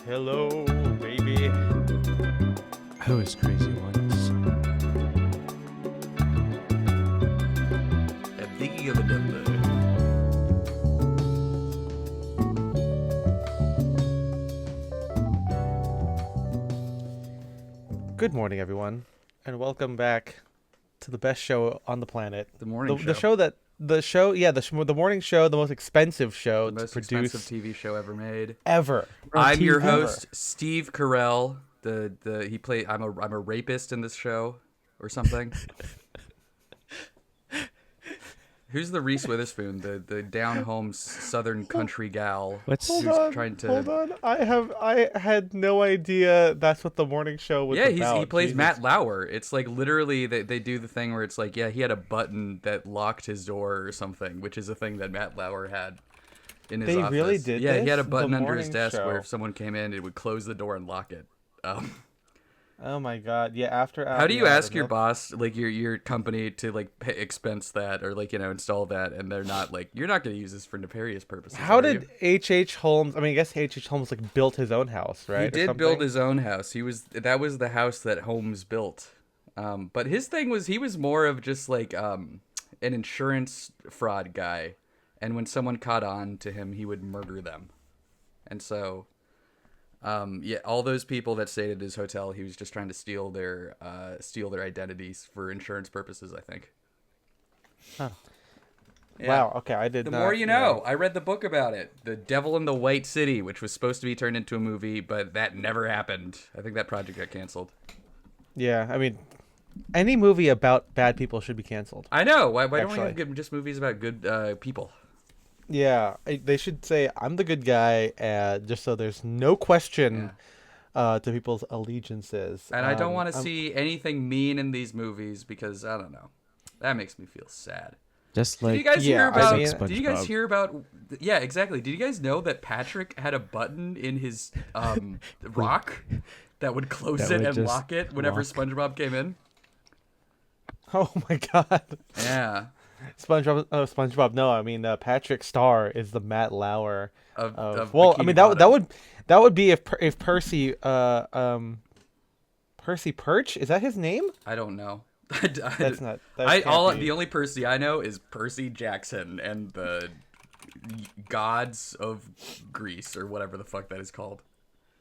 Hello, baby. I was crazy once. I'm thinking of a number. Good morning, everyone, and welcome back to the best show on the planet. The morning show. The morning show, the most expensive show The most to produce expensive TV show ever made. ever. I'm your Ever. host, Steve Carell. I'm a rapist in this show, or something. Who's the Reese Witherspoon, the down home Southern country gal? Hold on. I had no idea that's what the morning show was about. Yeah, he plays Jesus. Matt Lauer. It's like literally they do the thing where it's like, yeah, he had a button that locked his door or something, which is a thing that Matt Lauer had in his office. They really did Yeah, he had a this? button The under his morning desk show. where if someone came in, it would close the door and lock it. Oh my god. Yeah, after How do you yeah, ask the your milk- boss, like your company, to like expense that or like install that, and they're not like, you're not going to use this for nefarious purposes? How are did you? H.H. Holmes? I mean, I guess H.H. Holmes like built his own house, right? He or did build something? his own house. That was the house that Holmes built. But his thing was he was more of just like an insurance fraud guy, and when someone caught on to him, he would murder them. And so, yeah, all those people that stayed at his hotel, he was just trying to steal their identities for insurance purposes, I think. Huh. Yeah. Wow. Okay, I did The not. more you know. I read the book about it, The Devil in the White City, which was supposed to be turned into a movie, but that never happened. I think that project got canceled. Yeah, I mean, any movie about bad people should be canceled. I know. Why don't we Actually. have just movies about good people? Yeah, they should say I'm the good guy, just so there's no question to people's allegiances. And I don't want to I'm- see anything mean in these movies because I don't know. That makes me feel sad. Just Did like you guys yeah, hear I about? mean- Did you guys hear about? Yeah, exactly. Did you guys know that Patrick had a button in his rock that would close That it would and just lock it whenever lock. SpongeBob came in? Oh my God, Yeah. SpongeBob! Oh, SpongeBob! No, I mean Patrick Star is the Matt Lauer Of well, I Bikini mean Bottom. that would be if Percy Percy Perch, is that his name? I don't know. That's not. That can't be. The only Percy I know is Percy Jackson and the gods of Greece or whatever the fuck that is called.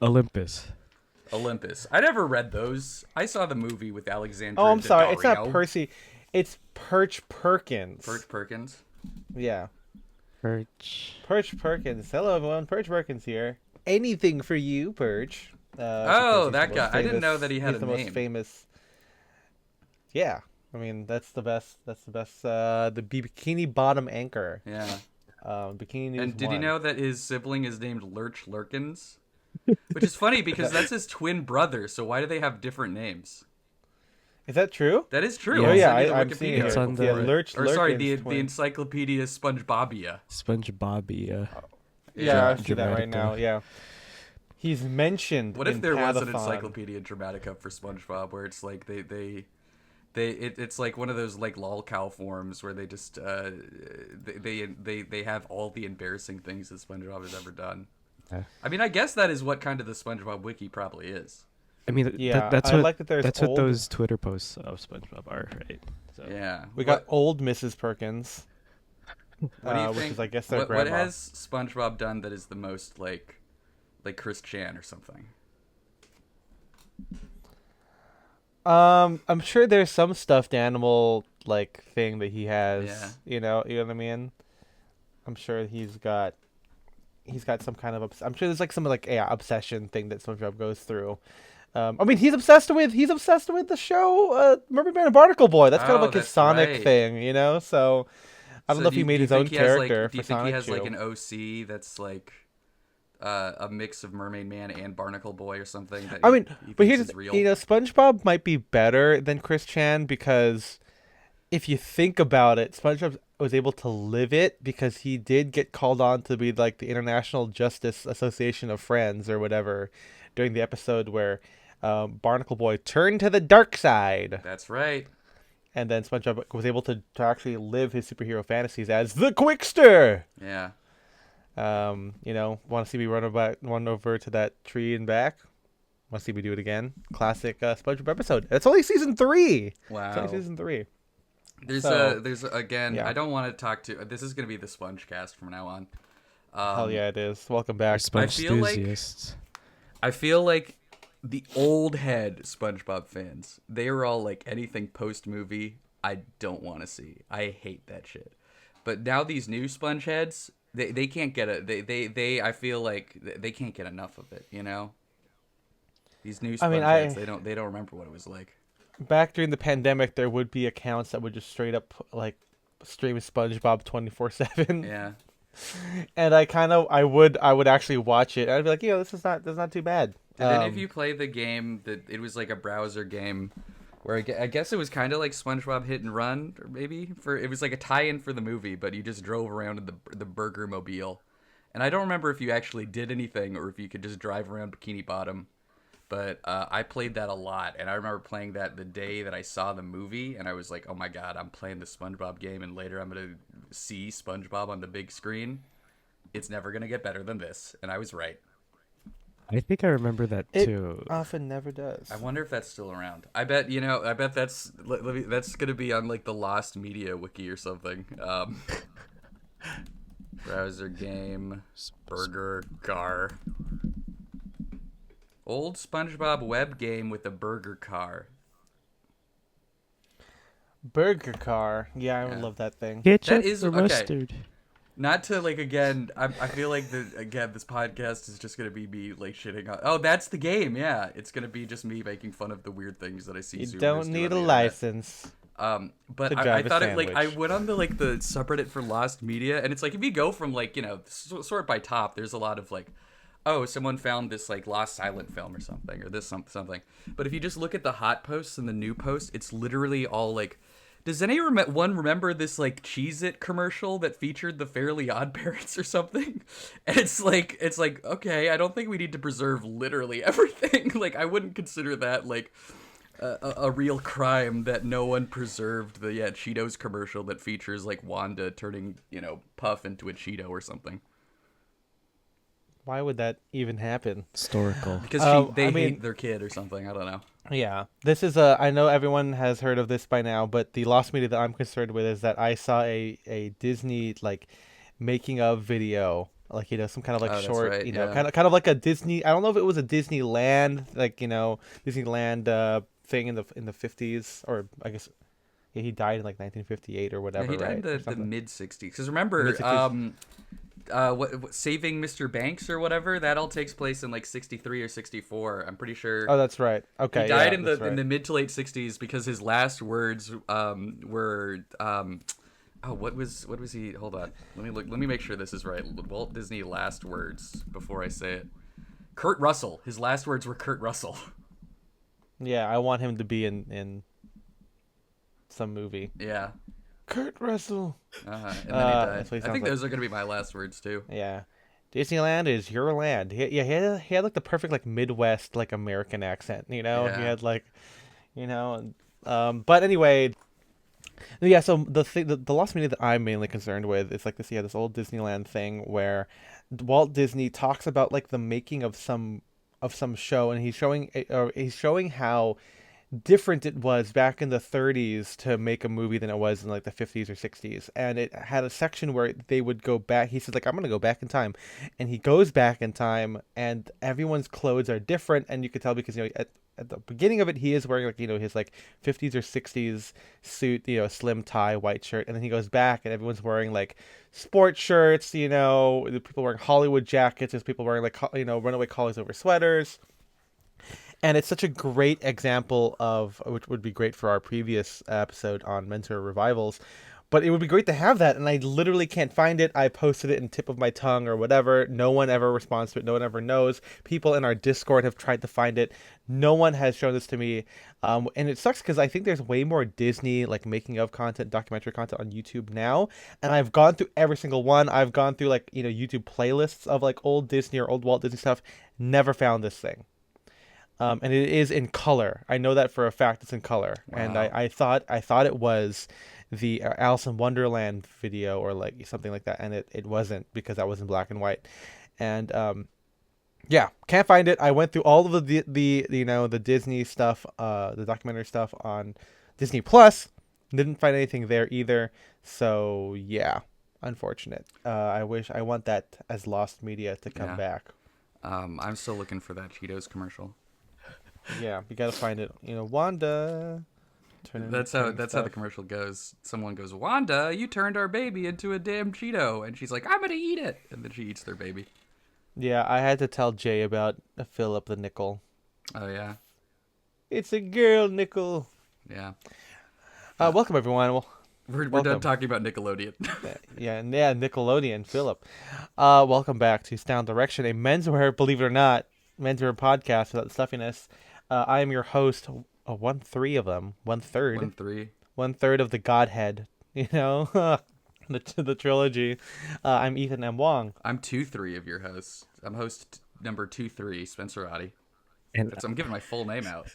Olympus. Olympus. I never read those. I saw the movie with Alexandra. Oh, I'm sorry. It's not Daddario. Percy. It's Perch Perkins. Perch Perkins. Yeah. Perch. Perch Perkins. Hello, everyone. Perch Perkins here. Anything for you, Perch. Oh, because he's that the guy. most I didn't famous- know that he had he's a the name. most famous. Yeah, I mean that's the best. That's the best. The Bikini Bottom anchor. Yeah. Bikini News. And did you 1. know that his sibling is named Lurch Lurkins? Which is funny because that's his twin brother. So why do they have different names? Is that true? That is true. Yeah. Oh I'll yeah, send you the I'm Wikipedia seeing it. It's article on for the- Yeah, it. Lurch. Or sorry, Lurkins the twin. Encyclopedia SpongeBobia. SpongeBobby. Yeah, I see that right Dramatica. now. Yeah, he's mentioned. What if in there was an Padathon. Encyclopedia Dramatica for SpongeBob where it's like it's like one of those like lolcow forms where they just they have all the embarrassing things that SpongeBob has ever done. Yeah. I mean, I guess that is what kind of the SpongeBob wiki probably is. I mean, Yeah, that's I what like that there's that's old- what those Twitter posts of SpongeBob are, right? So. Yeah. We got old Mrs. Perkins. What do you which think? is, I guess, their what grandma. has SpongeBob done that is the most like Chris Chan or something? I'm sure there's some stuffed animal like thing that he has. Yeah. You know what I mean. I'm sure he's got some kind of. I'm sure there's like some like obsession thing that SpongeBob goes through. I mean, he's obsessed with the show Mermaid Man and Barnacle Boy. That's kind of Oh, like his that's Sonic right. thing, you know. So I don't So know if he do made you his own think he has, like- character Do you for think he Sonic has like Chew. an OC that's like a mix of Mermaid Man and Barnacle Boy or something? That I mean, he but thinks here's is the- real? you know, SpongeBob might be better than Chris Chan because if you think about it, SpongeBob was able to live it because he did get called on to be like the International Justice Association of Friends or whatever during the episode where Barnacle Boy turned to the dark side, That's right. and then SpongeBob was able to actually live his superhero fantasies as the Quickster. Yeah. Want to see me run over to that tree and back? Want to see me do it again? Classic SpongeBob episode. It's only season 3. It's only Wow. season 3. There's So again. yeah, I don't want to talk to. This is gonna be the Sponge Cast from now on. hell Um, yeah, it is. Welcome We're back. I sponge feel like enthusiasts. I feel like the old head SpongeBob fans. They were all like anything post movie. I don't want to see. I hate that shit. But now these new sponge heads, they can't get it. They I feel like they can't get enough of it. You know, these new I mean, sponge heads. They don't remember what it was like. back during the pandemic, there would be accounts that would just straight up like stream SpongeBob 24/7, Yeah. and I would actually watch it. I'd be like, this is not too bad. Did any of you play the game that it was like a browser game where I guess it was kind of like SpongeBob Hit and Run, or maybe it was like a tie-in for the movie, but you just drove around in the Burger Mobile, and I don't remember if you actually did anything or if you could just drive around Bikini Bottom, but I played that a lot, and I remember playing that the day that I saw the movie, and I was like, oh my god, I'm playing the SpongeBob game, and later I'm gonna see SpongeBob on the big screen. It's never gonna get better than this, and I was right. I think I remember that It too. often never does. I wonder if that's still around. I bet that's gonna be on like the Lost Media wiki or something. Browser game burger car. Old SpongeBob web game with a burger car. Burger car. Yeah, I would Yeah. love that thing. Ketchup is- or okay. mustard? Not to like again. I feel like this podcast is just gonna be me like shitting on. Oh, that's the game. Yeah, it's gonna be just me making fun of the weird things that I see. You Zoomers don't do need on a the internet. license. But To I drive a thought it like I sandwich. went on the like the subreddit for Lost Media, and it's like if you go from like sort by top, there's a lot of like, oh, someone found this like lost silent film or something, or this something. But if you just look at the hot posts and the new posts, it's literally all like, does anyone remember this like Cheez-It commercial that featured the Fairly Odd Parents or something? And it's like okay, I don't think we need to preserve literally everything. Like I wouldn't consider that like a real crime that no one preserved the Cheetos commercial that features like Wanda turning Puff into a Cheeto or something Why would that even happen? Historical. because I hate mean- their kid or something. I don't know. Yeah, this is a. I know everyone has heard of this by now, but the lost media that I'm concerned with is that I saw a Disney like making of video, like some kind of like Oh, that's short, right, yeah. kind of like a Disney. I don't know if it was a Disneyland, like Disneyland thing in the 50s, or I guess he died in like 1958 or whatever. Yeah, he died right? in Or the something. mid '60s. Because remember, Mid-60s. what Saving Mr. Banks or whatever, that all takes place in like '63 or '64. I'm pretty sure. Oh, that's right. Okay, He died yeah, in that's the in right. the mid to late '60s because his last words were oh, what was he? Hold on, let me look. Let me make sure this is right. Walt Disney last words before I say it. Kurt Russell. His last words were Kurt Russell. Yeah, I want him to be in some movie. Yeah. Kurt Russell. And then he That's died. what he I sounds think like. those are gonna be my last words too. Yeah. Disneyland is your land. He had like the perfect like Midwest like American accent, He Yeah. had like, but anyway, yeah. So the lost media that I'm mainly concerned with is like this old Disneyland thing where Walt Disney talks about like the making of some show, and he's showing how different it was back in the 30s to make a movie than it was in like the 50s or 60s. And it had a section where they would go back. He says like, I'm going to go back in time. And he goes back in time and everyone's clothes are different. And you could tell because, at the beginning of it, he is wearing like, his like 50s or 60s suit, slim tie, white shirt. And then he goes back and everyone's wearing like sports shirts, the people wearing Hollywood jackets. There's people wearing like, runaway collies over sweaters. And it's such a great example of, which would be great for our previous episode on menswear revivals, but it would be great to have that, and I literally can't find it. I posted it in tip of my tongue or whatever. No one ever responds to it. No one ever knows. People in our Discord have tried to find it. No one has shown this to me, and it sucks because I think there's way more Disney like making of content, documentary content on YouTube now, and I've gone through every single one. I've gone through like YouTube playlists of like old Disney or old Walt Disney stuff. Never found this thing. And it is in color. I know that for a fact. It's in color, and Wow. I thought it was the Alice in Wonderland video or like something like that, and it wasn't because that was in black and white. And yeah, can't find it. I went through all of the the Disney stuff, the documentary stuff on Disney Plus. Didn't find anything there either. So yeah, unfortunate. I want that as lost media to come Yeah. back. I'm still looking for that Cheetos commercial. Yeah, you gotta find it. Wanda. That's how the commercial goes. Someone goes, "Wanda, you turned our baby into a damn Cheeto," and she's like, "I'm gonna eat it," and then she eats their baby. Yeah, I had to tell Jay about Philip the Nickel. Oh yeah, It's a girl nickel. yeah. Welcome everyone. We're done Welcome. talking about Nickelodeon. Yeah, Nickelodeon, Philip. Welcome back to Sound Direction, a menswear, believe it or not, menswear podcast without the stuffiness. I am your host, 1/3 of them, 1/3, 1-3. 1/3 of the Godhead. The trilogy. I'm Ethan M. Wong. I'm 2-3 of your hosts. I'm host number 2-3, Spencer Oddie. And I'm giving my full name out.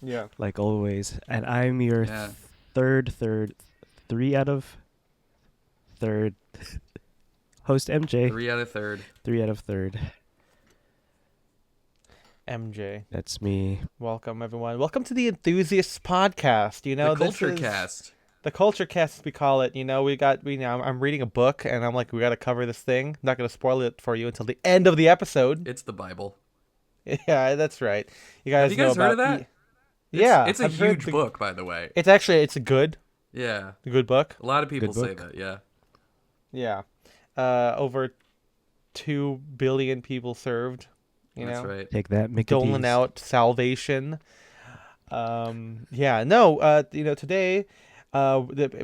Yeah. like always, and I'm your Yeah. third, 3 out of third host MJ. 3 out of third. 3 out of third. MJ. That's me. Welcome everyone. Welcome to the Enthusiasts podcast. The This Culture is Cast. the Culture Cast, as we call it. I'm reading a book and I'm like, we got to cover this thing. I'm not going to spoil it for you until the end of the episode. It's the Bible. Yeah, that's right. You guys Have you guys know heard about of that? Yeah, It's a I've heard huge book, by the way. It's a good Yeah. book. A lot of people Good say book. that, yeah. Yeah. Over 2 billion people served. That's right. Take that, Mickey Doling D's. out salvation. Yeah, no, today,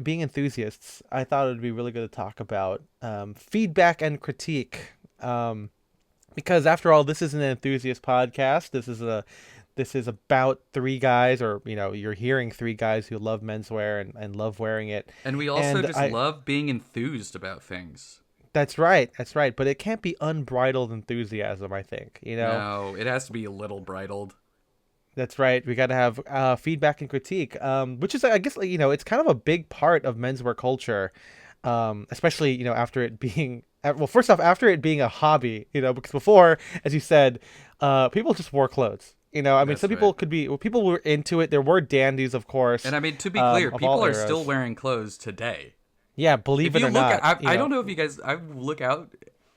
being enthusiasts, I thought it would be really good to talk about feedback and critique. Because after all, this is an enthusiast podcast. This is about 3 guys, or you're hearing 3 guys who love menswear and love wearing it. And we also And just love being enthused about things. That's right. But it can't be unbridled enthusiasm, I think. No, it has to be a little bridled. That's right. We got to have feedback and critique, which is, I guess, it's kind of a big part of menswear culture, especially, after it being, well, first off, after it being a hobby, because before, as you said, people just wore clothes. I mean, That's some people right. people were into it. There were dandies, of course. And I mean, to be clear, of all people are eras. still wearing clothes today. Yeah, believe If it you or look not. at, I don't know if you guys, I look out,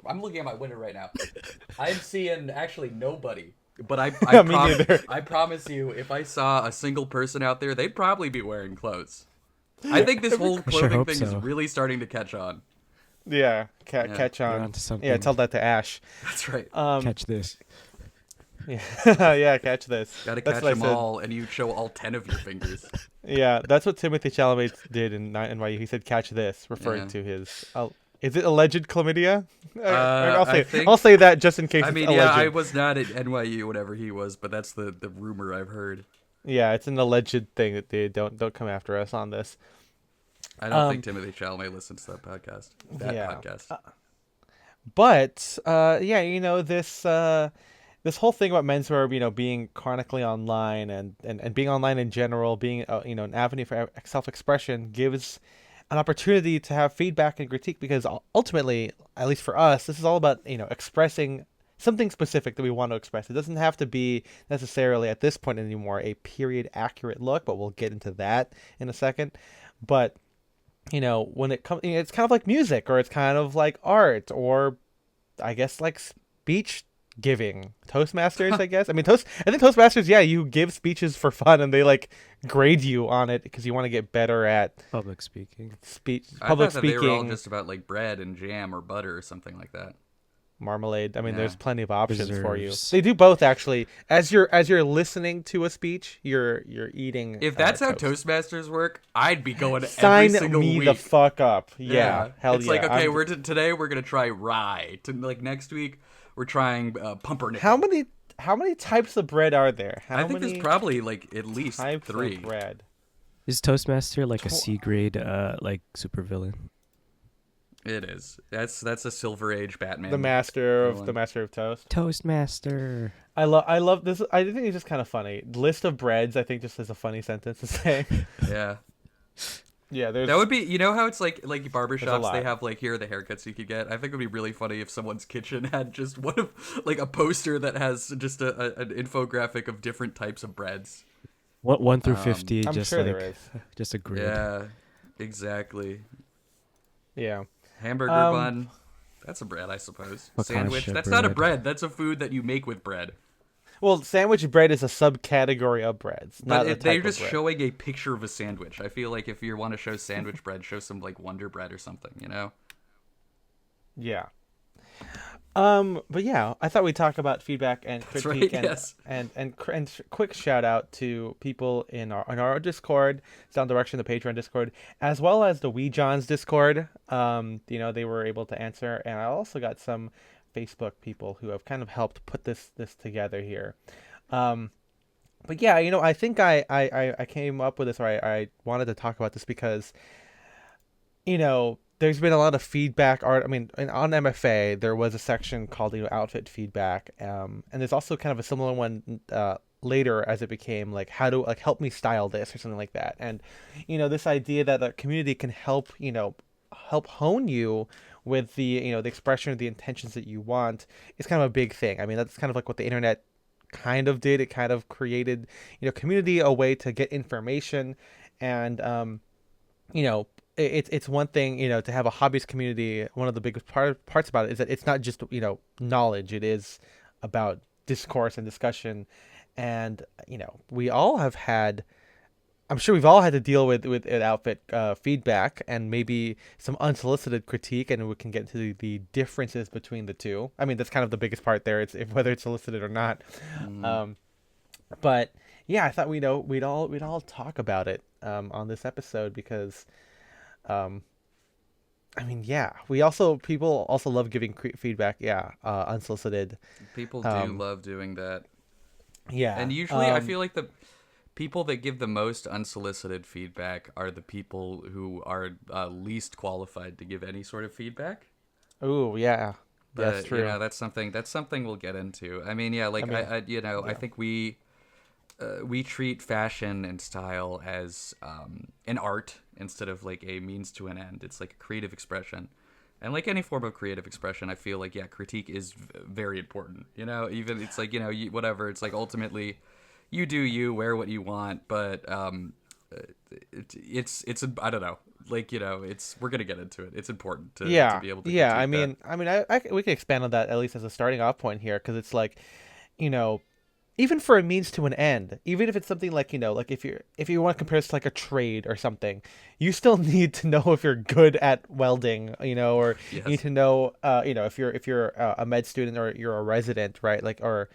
I'm looking at my window right now. I'm seeing actually nobody. But Me neither. I promise you, if I saw a single person out there, they'd probably be wearing clothes. I think this whole sure clothing hope thing is so. really starting to catch on. Yeah, Yeah, catch you're on. onto something. Yeah, tell that to Ash. That's right. Catch this. Yeah, yeah, catch this. Gotta That's catch what I them said. all, and you show all 10 of your fingers. Yeah, that's what Timothy Chalamet did in NYU. He said, "Catch this," referring Yeah. to his. Is it alleged chlamydia? I think- I'll say that just in case. I it's mean, alleged. yeah, I was not at NYU, whatever he was, but that's the rumor I've heard. Yeah, it's an alleged thing that they don't come after us on this. I don't think Timothy Chalamet listens to that podcast. Yeah. Podcast. But yeah, this whole thing about menswear, being chronically online and being online in general, being an avenue for self-expression gives an opportunity to have feedback and critique, because ultimately, at least for us, this is all about expressing something specific that we want to express. It doesn't have to be necessarily at this point anymore a period accurate look, but we'll get into that in a second. But when it comes, it's kind of like music, or it's kind of like art, or I guess like speech giving. Toastmasters, I guess. I mean, I think Toastmasters, yeah, you give speeches for fun and they like grade you on it because you want to get better at Public speaking. public I thought that they were all speaking, just about like bread and jam or butter or something like that. marmalade. I mean, Yeah. there's plenty of options for you. Preserves. They do both, actually. As you're listening to a speech, you're eating. If that's how toast. Toastmasters work, I'd be going Sign every single me week. the fuck up. Yeah, hell It's yeah. like, okay, I'm- today we're gonna try rye. Like next week we're trying pumpernickel. How many types of bread are there? How I think many there's probably like at least types 3. of bread? Is Toastmaster like a C grade, like supervillain? It is. That's a Silver Age Batman. The master villain. of toast. Toastmaster. I love this. I think it's just kind of funny. List of breads. I think just is a funny sentence to say. Yeah. Yeah, That there's would be, you know how it's like there's a barbershops, they lot. have like here are the haircuts you could get. I think it would be really funny if someone's kitchen had just one of like a poster that has just an infographic of different types of breads. What 1 through 50? I'm Just sure there like is. just a grid. Yeah, exactly. Yeah. Hamburger Um. bun. That's a bread, I suppose. What kind of Sandwich. shit That's not a bread? bread. That's a food that you make with bread. Well, sandwich bread is a subcategory of breads, But not a they're type of just bread. showing a picture of a sandwich. I feel like if you want to show sandwich bread, show some like Wonder Bread or something, you know? Yeah. But yeah, I thought we'd talk about feedback and That's critique right, yes. quick shout out to people in our Discord, Sound Direction, the Patreon Discord, as well as the Wee Johns Discord. They were able to answer, and I also got some Facebook people who have kind of helped put this together here. Um, but yeah, I think I came up with this, or I wanted to talk about this because there's been a lot of feedback art. I mean, on MFA, there was a section called, outfit feedback. And there's also kind of a similar one later as it became like, how to like help me style this or something like that. And, this idea that a community can help hone you with the expression of the intentions that you want is kind of a big thing. I mean, that's kind of like what the internet kind of did. It kind of created, community, a way to get information. And, you know it's one thing, to have a hobbyist community. One of the biggest parts about it is that it's not just, knowledge. It is about discourse and discussion. And we all have had, I'm sure we've all had to deal with an outfit feedback and maybe some unsolicited critique, and we can get into the differences between the two. I mean, that's kind of the biggest part there. It's if whether it's solicited or not. Mm. um but yeah, I thought we'd all talk about it on this episode because um, I mean, yeah, people also love giving feedback. Yeah, unsolicited. People do Um, love doing that. yeah. And usually I feel like the people that give the most unsolicited feedback are the people who are least qualified to give any sort of feedback. Ooh, yeah. That's But, true. that's something we'll get into. I mean, yeah, I like mean, I yeah. think we treat fashion and style as an art instead of like a means to an end. It's like a creative expression. And like any form of creative expression, I feel like, yeah, critique is very important. Even it's like, whatever. It's like ultimately you do you, wear what you want, but I don't know. Like, we're going to get into it. It's important to Yeah, be able to yeah. I critique that. mean, we can expand on that at least as a starting off point here, because it's like, you know, even for a means to an end, even if it's something like, like if you want to compare this to like a trade or something, you still need to know if you're good at welding, or you need Yes. to know, if you're a med student or you're a resident, right? Like, or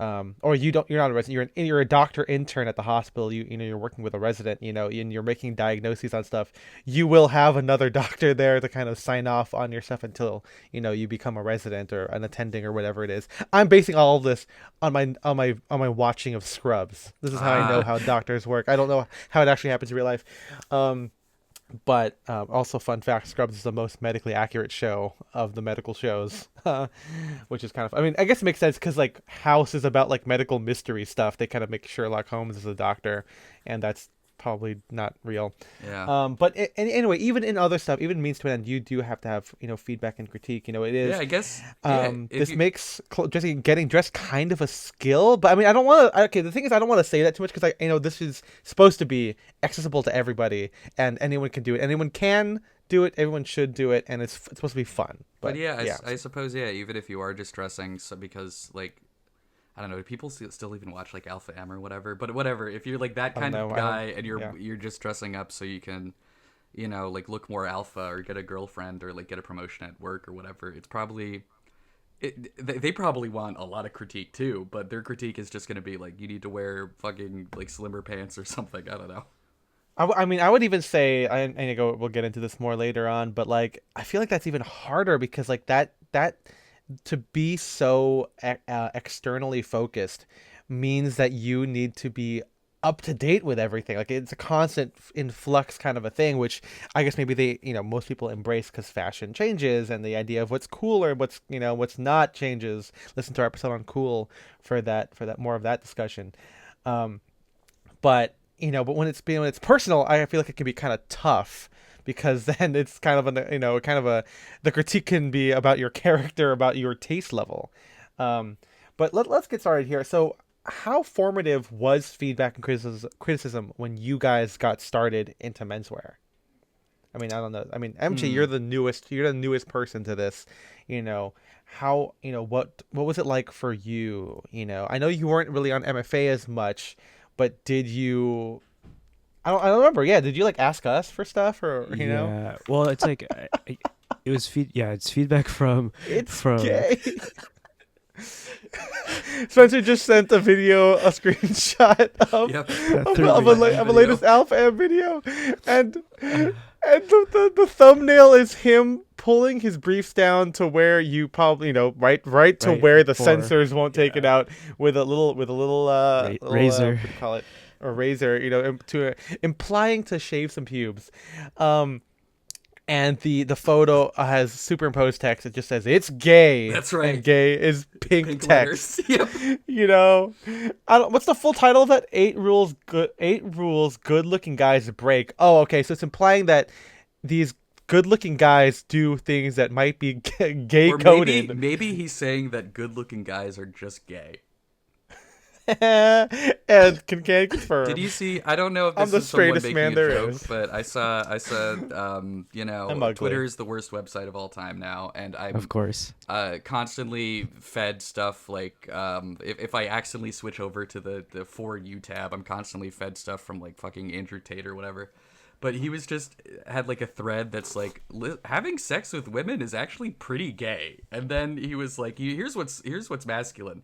you're not a resident, you're a doctor intern at the hospital. You're working with a resident, and you're making diagnoses on stuff. You will have another doctor there to kind of sign off on your stuff until you become a resident or an attending or whatever it is. I'm basing all of this on my watching of Scrubs. This is how I know Ah, how doctors work. I don't know how it actually happens in real life. um but also, fun fact: Scrubs is the most medically accurate show of the medical shows, which is kind of. I mean, I guess it makes sense because like House is about like medical mystery stuff. They kind of make Sherlock Holmes as a doctor, and that's probably not real. yeah. But anyway, even in other stuff, even means to an end, you do have to have feedback and critique. It Yeah, is I guess, yeah, if this you makes getting dressed kind of a skill, but I mean, I don't want to. Okay, the thing is, I don't want to say that too much because this is supposed to be accessible to everybody, and anyone can do it. Anyone can do it. Everyone should do it, and it's supposed to be fun. But But yeah, yeah, I suppose, yeah, even if you are just dressing so because like I don't know, do people still even watch like Alpha M or whatever? But whatever, if you're like that I don't kind of know. I don't. guy and you're Yeah. you're just dressing up so you can, like look more alpha or get a girlfriend or like get a promotion at work or whatever, it's probably they probably want a lot of critique too, but their critique is just going to be like you need to wear fucking like slimmer pants or something. I don't know. I mean, I would even say, we'll get into this more later on, but like, I feel like that's even harder because like that to be so externally focused means that you need to be up to date with everything. Like it's a constant in flux kind of a thing, which I guess maybe they, most people embrace because fashion changes and the idea of what's cool or what's, what's not changes. Listen to our episode on cool for that more of that discussion. Um, but but when it's personal, I feel like it can be kind of tough because then it's kind of the critique can be about your character, about your taste level. But let's get started here. So how formative was feedback and criticism when you guys got started into menswear? I mean, I don't know. I mean, MJ, Hmm. you're the newest person to this. How, what was it like for you? I know you weren't really on MFA as much, but did you? I don't remember. Yeah, did you like ask us for stuff or? Yeah. Well, it's like it was it's feedback from It's from gay. Spencer just sent a screenshot of Yep. that threw me. of a latest Alpha M video, and the thumbnail is him pulling his briefs down to where you probably right to Right where the before. sensors won't take it out with a little Razor. what do you call it, a razor, implying to shave some pubes. And the photo has superimposed text. It just says it's gay. That's right. And gay is pink Pink text. letters. Yep. What's the full title of that? Eight rules good looking guys break. Oh, okay. So it's implying that these good looking guys do things that might be gay Or coded. maybe he's saying that good-looking guys are just gay. And can confirm. Did you see? I don't know if I'm this the is someone straightest making man a there joke, is. but I saw, I'm ugly. Twitter is the worst website of all time now, and I'm Of course. constantly fed stuff like if I accidentally switch over to the For You tab, I'm constantly fed stuff from like fucking Andrew Tate or whatever. But he was just had like a thread that's like having sex with women is actually pretty gay, and then he was like, here's what's masculine,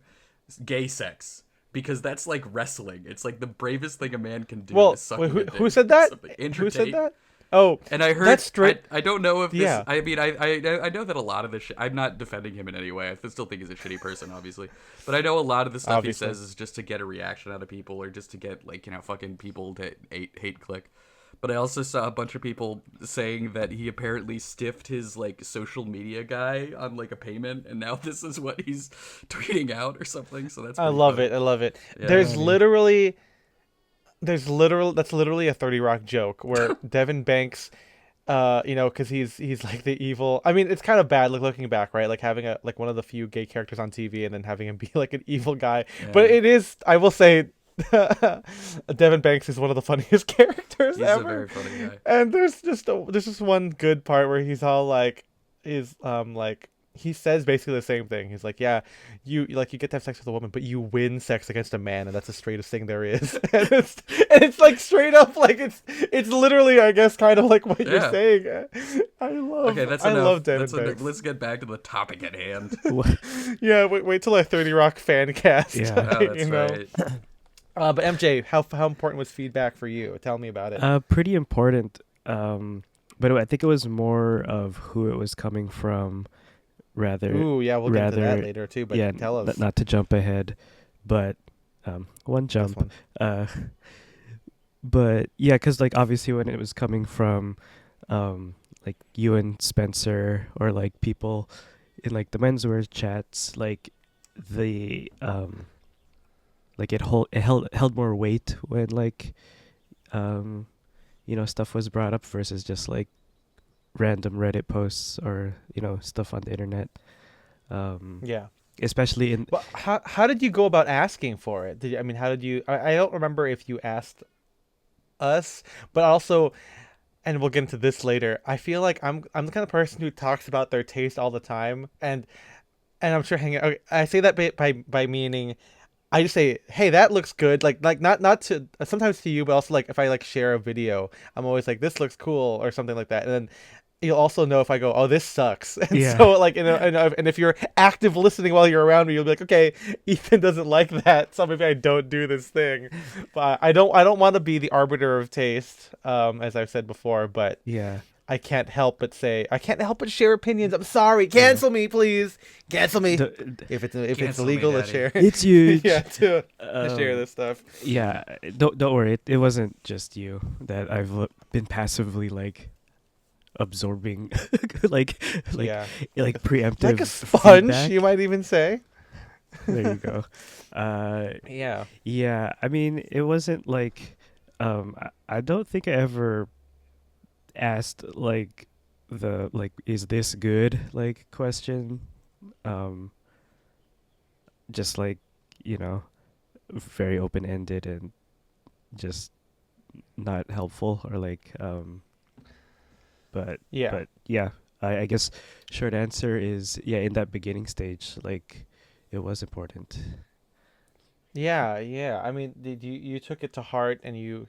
gay sex. Because that's like wrestling. It's like the bravest thing a man can do. Well, is sucking wait, a dick who said or that? something. Andrew Who said Tate. that? Oh, And I heard that's straight. I don't know if this. Yeah. I mean, I know that a lot of the shit. I'm not defending him in any way. I still think he's a shitty person, obviously. But I know a lot of the stuff Obviously. he says is just to get a reaction out of people, or just to get like fucking people to hate click. But I also saw a bunch of people saying that he apparently stiffed his like social media guy on like a payment, and now this is what he's tweeting out or something. So that's I pretty love funny. it. I love it. Yeah. That's literally a 30 Rock joke where Devin Banks, because he's like the evil. I mean, it's kind of bad looking back, right? Like having one of the few gay characters on TV and then having him be like an evil guy. Yeah. But it is, I will say, Devin Banks is one of the funniest characters He's ever. a very funny guy. And there's just one good part where he's all like, he says basically the same thing. He's like, yeah, you get to have sex with a woman, but you win sex against a man, and that's the straightest thing there is. and it's like straight up, like it's literally, I guess, kind of like what you're Yeah. saying. I That's love enough. Devin Banks. Let's get back to the topic at hand. Yeah, wait till a 30 Rock fan cast. Yeah. Oh, that's right. But MJ, how important was feedback for you? Tell me about it. Pretty important. But I think it was more of who it was coming from, rather. Ooh, yeah, we'll get to that rather- later too. But yeah, tell us. not to jump ahead, but one This jump. one. But yeah, because like obviously when it was coming from, like you and Spencer or like people in like the menswear chats, like the like it held more weight when like stuff was brought up versus just like random Reddit posts or stuff on the internet. Yeah. Especially in But how did you go about asking for it? How did you? I don't remember if you asked us, but also, and we'll get into this later. I feel like I'm the kind of person who talks about their taste all the time, and I'm sure okay, I say that by meaning, I just say, hey, that looks good. Like not to sometimes to you, but also like if I like share a video, I'm always like, this looks cool or something like that, and then you'll also know if I go, oh, this sucks. And Yeah. so like, and if you're active listening while you're around me, you'll be like, okay, Ethan doesn't like that, so maybe I don't do this thing. But I don't want to be the arbiter of taste, as I've said before. But yeah. I can't help but say I can't help but share opinions. I'm sorry. Yeah. Cancel me, please. Cancel me. The, If it's Cancel me, illegal to daddy. share. it's Yeah, huge. to share this stuff. Yeah, don't worry. It wasn't just you that been passively like absorbing, like like Yeah. like Like preemptive a sponge, you feedback. might even say. There you go. Uh, Yeah. yeah. I mean, it wasn't like I don't think I ever asked like the like is this good like question. Um, just like you know, very open ended and just not helpful or like but Yeah. yeah, I guess short answer is yeah, in that beginning stage like it was important. Yeah, yeah. I mean, did you took it to heart, and you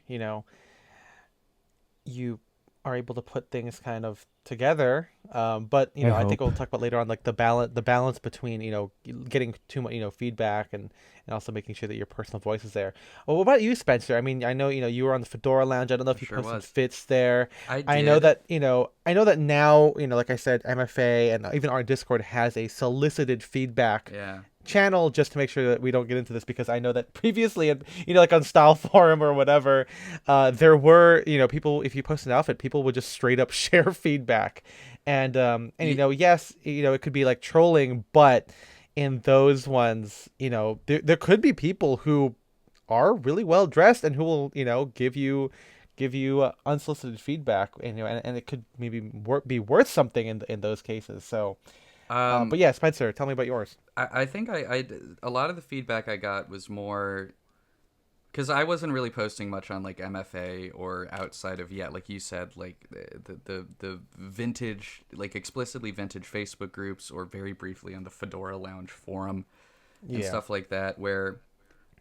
are able to put things kind of together. But I I think hope. we'll talk about later on, like the balance between getting too much feedback, and also making sure that your personal voice is there. Well, what about you, Spencer? I mean, I know you were on the Fedora Lounge. I don't know I if you sure posted was. fits there. I I know did. that now, like I said, MFA and even our Discord has a solicited feedback Yeah. channel, just to make sure that we don't get into this, because I know that previously, like on Style Forum or whatever, there were, people, if you post an outfit, people would just straight up share feedback. And Ye- yes, it could be like trolling, but in those ones, there could be people who are really well dressed and who will, give you unsolicited feedback, and it could maybe be worth something in those cases. So, Um, but yeah, Spencer, tell me about yours. I think a lot of the feedback I got was more because I wasn't really posting much on like MFA or outside of yet, like you said, like the vintage, like explicitly vintage Facebook groups, or very briefly on the Fedora Lounge forum and Yeah. stuff like that, where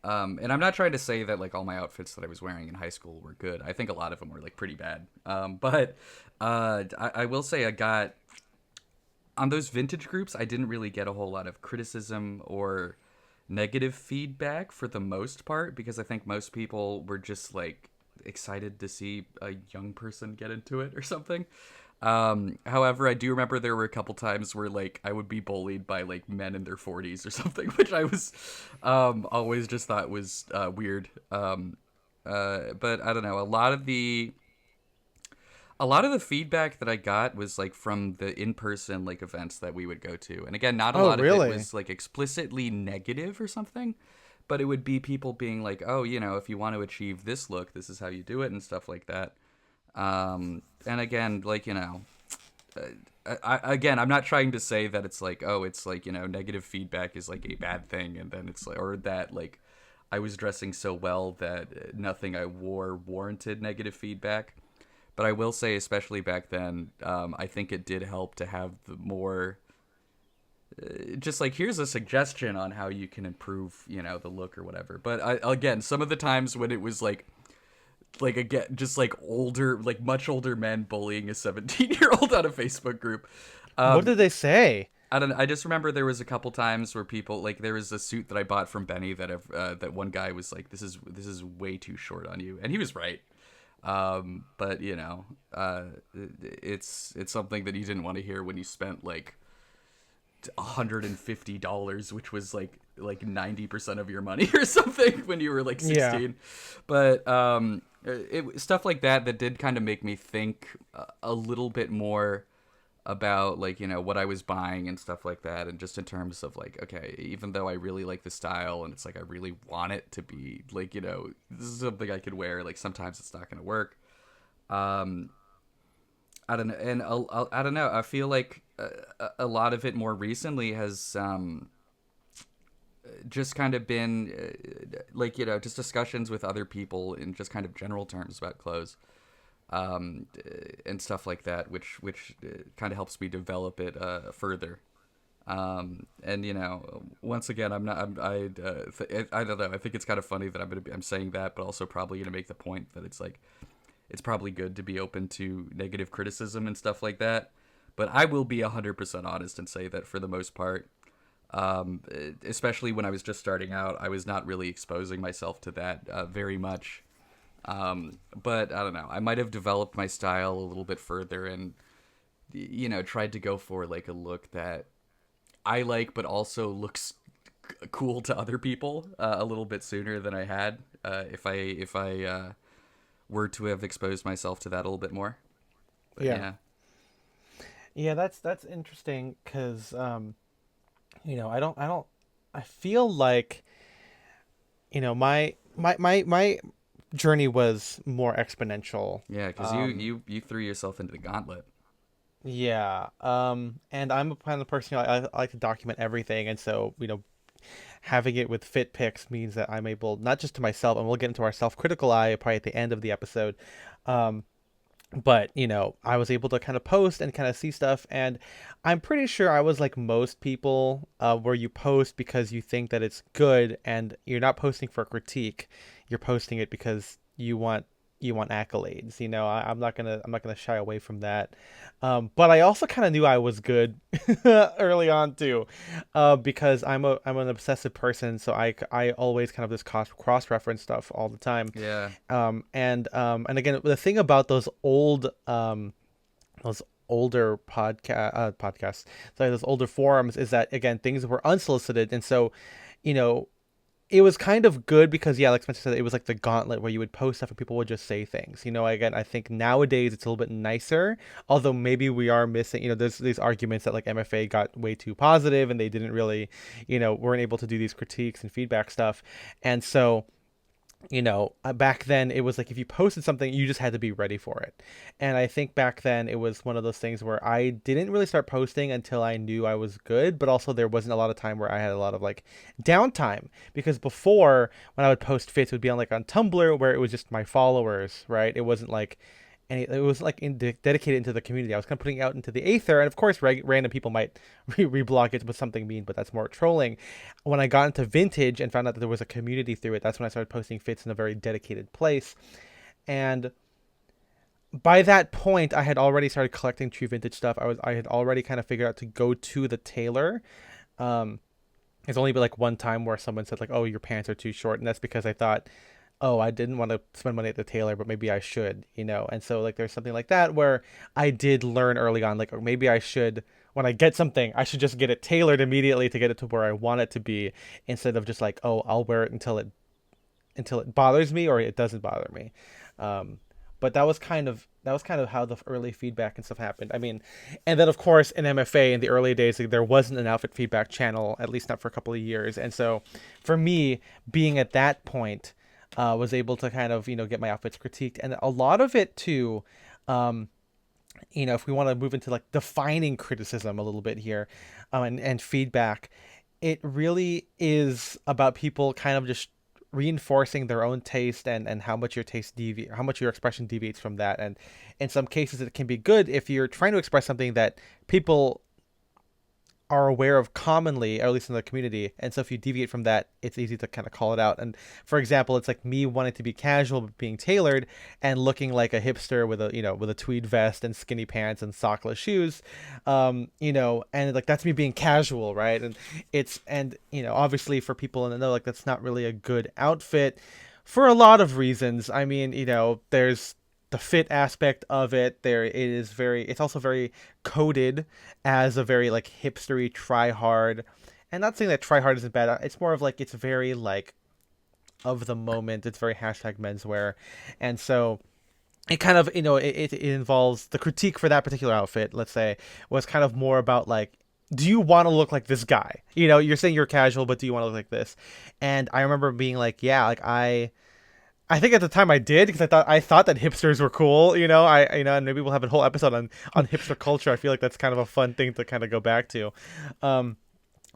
and I'm not trying to say that like all my outfits that I was wearing in high school were good. I think a lot of them were like pretty bad. But I will say I got on those vintage groups, I didn't really get a whole lot of criticism or negative feedback for the most part, because I think most people were just like excited to see a young person get into it or something. However, I do remember there were a couple times where like I would be bullied by like men in their 40s or something, which I was always just thought was weird. But I don't know. A lot of the feedback that I got was like from the in-person like events that we would go to. And again, not a Oh, lot of it really? was like explicitly negative or something, but it would be people being like, "Oh, if you want to achieve this look, this is how you do it," and stuff like that. And again, like, again, I'm not trying to say that it's like, oh, it's like, negative feedback is like a bad thing, and then it's like, or that like I was dressing so well that nothing I wore warranted negative feedback. But I will say, especially back then, I think it did help to have the more, just like, here's a suggestion on how you can improve, the look or whatever. But again, some of the times when it was like again, just like older, like much older men bullying a 17-year-old on a Facebook group. What Um, did they say? I don't know. I just remember there was a couple times where people like there was a suit that I bought from Benny that one guy was like, this is way too short on you, and he was right. But it's something that you didn't want to hear when you spent like $150, which was like 90% of your money or something when you were like Yeah. 16. But stuff like that did kind of make me think a little bit more about like what I was buying and stuff like that, and just in terms of like, okay, even though I really like the style and it's like I really want it to be like, this is something I could wear, like sometimes it's not going to work. um I don't know, and I don't know, I feel like a lot of it more recently has just kind of been like, just discussions with other people in just kind of general terms about clothes, and stuff like that, which kind of helps me develop it further. And once again, I'm not. I don't know. I think it's kind of funny that I'm saying that, but also probably gonna make the point that it's like it's probably good to be open to negative criticism and stuff like that. But I will be 100% honest and say that for the most part, um, especially when I was just starting out, I was not really exposing myself to that very much. But I don't know. I might have developed my style a little bit further and tried to go for like a look that I like, but also looks cool to other people a little bit sooner than I had. If I were to have exposed myself to that a little bit more. But Yeah. yeah, Yeah, that's interesting because I don't I feel like my journey was more exponential. yeah, because Um, you threw yourself into the gauntlet. yeah. And I'm a kind of person, I like to document everything, and so having it with fit pics means that I'm able, not just to myself, and we'll get into our self-critical eye probably at the end of the episode. Um, but I was able to kind of post and kind of see stuff, and I'm pretty sure I was like most people, where you post because you think that it's good, and you're not posting for critique. You're posting it because you want accolades. I'm not gonna shy away from that. But I also kind of knew I was good early on too, because I'm an obsessive person, so I always kind of just cross reference stuff all the time. Yeah, And again, the thing about those older podcasts, sorry, those older forums, is that again things were unsolicited, and so you know it was kind of good because, yeah, like Spencer said, it was like the gauntlet where you would post stuff and people would just say things. Again, I think nowadays it's a little bit nicer, although maybe we are missing. There's these arguments that like MFA got way too positive and they didn't really, weren't able to do these critiques and feedback stuff, and so back then it was like if you posted something, you just had to be ready for it. And I think back then it was one of those things where I didn't really start posting until I knew I was good, but also there wasn't a lot of time where I had a lot of like downtime, because before, when I would post fits, it would be on Tumblr, where it was just my followers, right? It wasn't like it was like dedicated into the community. I was kind of putting it out into the aether, and of course, random people might reblog it with something mean, but that's more trolling. When I got into vintage and found out that there was a community through it, that's when I started posting fits in a very dedicated place. And by that point, I had already started collecting true vintage stuff. I had already kind of figured out to go to the tailor. Um, there's only been like one time where someone said like, "Oh, your pants are too short," and that's because I thought, oh, I didn't want to spend money at the tailor, but maybe I should. And so like there's something like that where I did learn early on, like, or maybe I should, when I get something, I should just get it tailored immediately to get it to where I want it to be, instead of just like, oh, I'll wear it until it bothers me or it doesn't bother me. Um, but that was kind of how the early feedback and stuff happened. I mean, and then of course in MFA in the early days, like, there wasn't an outfit feedback channel, at least not for a couple of years. And so for me, being at that point, was able to kind of get my outfits critiqued, and a lot of it too. Um, if we want to move into like defining criticism a little bit here, and feedback, it really is about people kind of just reinforcing their own taste, and how much your taste deviate, how much your expression deviates from that. And in some cases, it can be good if you're trying to express something that people are aware of commonly, or at least in the community. And so if you deviate from that, it's easy to kind of call it out. And for example, it's like me wanting to be casual but being tailored, and looking like a hipster with a tweed vest and skinny pants and sockless shoes. And like that's me being casual, right? And obviously for people in the know, like that's not really a good outfit for a lot of reasons. I mean, there's the fit aspect of it. It's also very coded as a very like hipstery try hard. And not saying that try hard isn't bad. It's more of like it's very like of the moment. It's very hashtag menswear. And so it kind of, it involves the critique for that particular outfit, let's say, was kind of more about like, do you want to look like this guy? You're saying you're casual, but do you want to look like this? And I remember being like, yeah, like I think at the time I did, because I thought that hipsters were cool. And maybe we'll have a whole episode on hipster culture. I feel like that's kind of a fun thing to kind of go back to. Um,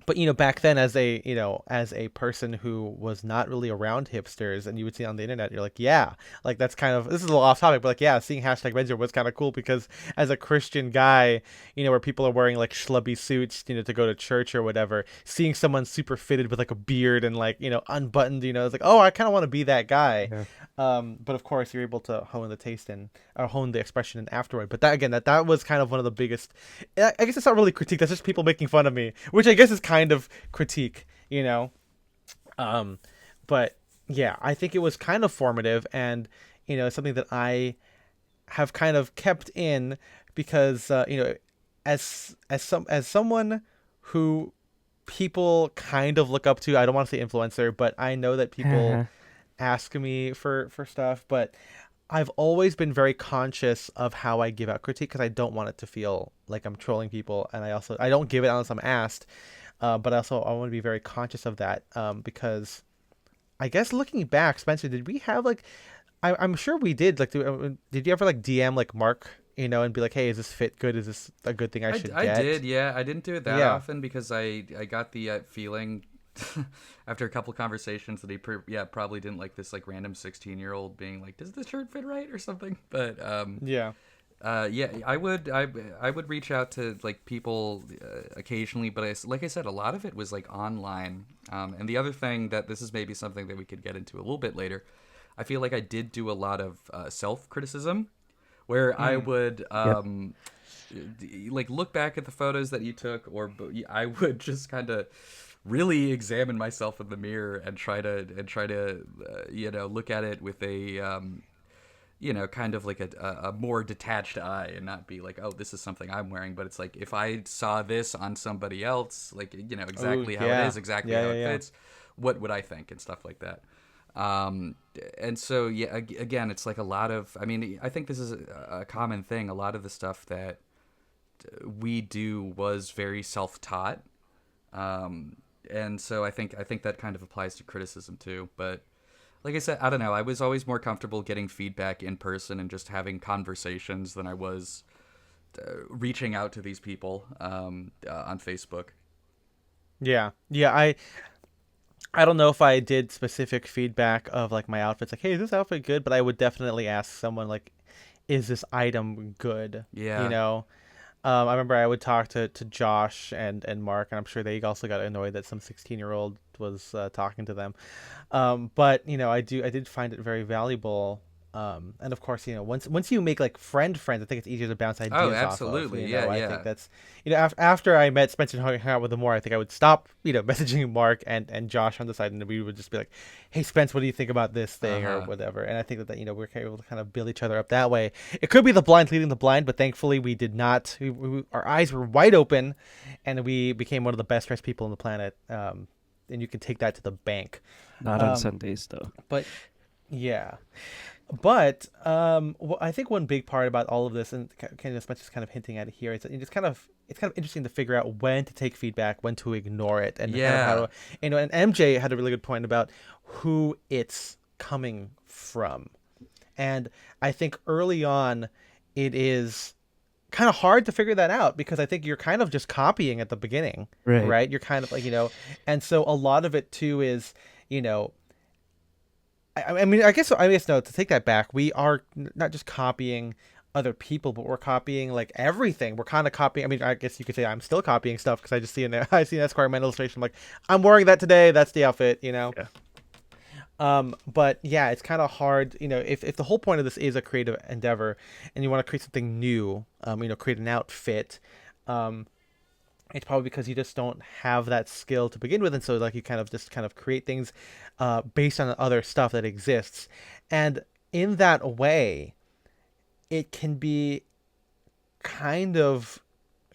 but back then, as a person who was not really around hipsters, and you would see it on the internet, you're like, yeah, like that's kind of, this is a little off topic, but like, yeah, seeing hashtag Menswear was kind of cool, because as a Christian guy, where people are wearing like schlubby suits, to go to church or whatever, seeing someone super fitted with like a beard and like unbuttoned, it's like, oh, I kind of want to be that guy. Yeah. But of course, you're able to hone the taste and, or hone the expression in afterward. But that, again, that was kind of one of the biggest. I guess it's not really critique. That's just people making fun of me, which I guess is kind of critique. Um, but yeah, I think it was kind of formative, and something that I have kind of kept in because as someone who people kind of look up to. I don't want to say influencer, but I know that people Uh-huh. ask me for stuff, but I've always been very conscious of how I give out critique because I don't want it to feel like I'm trolling people, and I don't give it unless I'm asked. But also I want to be very conscious of that because I guess looking back, Spencer, did we have like I'm sure we did like did you ever like DM like Mark and be like, hey, is this fit good? Is this a good thing I should I get? did, yeah. I didn't do it that Yeah. often because I got the feeling after a couple conversations that yeah, probably didn't like this like random 16-year-old being like, does this shirt fit right or something? But Yeah. yeah, I would reach out to like people occasionally, but like I said, a lot of it was like online. And the other thing that this is maybe something that we could get into a little bit later. I feel like I did do a lot of self criticism, where I Mm. would Yep. like look back at the photos that you took, or I would just kind of really examine myself in the mirror and try to look at it with a kind of like a more detached eye and not be like, oh, this is something I'm wearing, but it's like if I saw this on somebody else, like Oh exactly how it yeah. is, exactly Yeah, how yeah, it yeah. fits, what would I think and stuff like that. um and so yeah, again, it's like a lot of, I mean, I think this is a common thing. A lot of the stuff that we do was very self-taught. um and so I think that kind of applies to criticism too. But like I said, I don't know, I was always more comfortable getting feedback in person and just having conversations than I was reaching out to these people on Facebook. Yeah. Yeah, I don't know if I did specific feedback of like my outfits like, hey, is this outfit good? But I would definitely ask someone like, is this item good? You Yeah. know? I remember I would talk to Josh and Mark, and I'm sure they also got annoyed that some 16-year-old was talking to them. But I did find it very valuable. And of course, once you make like friends, I think it's easier to bounce Oh, ideas off of. absolutely. Yeah, I think yeah. that's after I met Spencer and hung out with him more, I think I would stop messaging Mark and Josh on the side, and we would just be like, hey Spence, what do you think about this thing or Uh-huh. whatever? And I think that we're able to kind of build each other up that way. It could be the blind leading the blind, but thankfully we did not. Our eyes were wide open, and we became one of the best dressed people on the planet. And you can take that to the bank. Not on Um, Sundays though. but yeah, but I think one big part about all of this, and kind of as much as kind of hinting at it here, is that it's kind of interesting to figure out when to take feedback, when to ignore it, and kind of how Yeah. to And MJ had a really good point about who it's coming from, and I think early on, it is kind of hard to figure that out because I think you're kind of just copying at the beginning, Right. right? You're kind of like and so a lot of it too is you know I mean, I guess no. To take that back, we are not just copying other people, but we're copying like everything. We're kind of copying. I mean, I guess you could say I'm still copying stuff because I just see I see an Esquire Men illustration. I'm like, I'm wearing that today. That's the outfit. Yeah. But yeah, it's kind of hard. If the whole point of this is a creative endeavor, and you want to create something new, create an outfit, um, it's probably because you just don't have that skill to begin with, and so like you kind of create things based on other stuff that exists, and in that way it can be kind of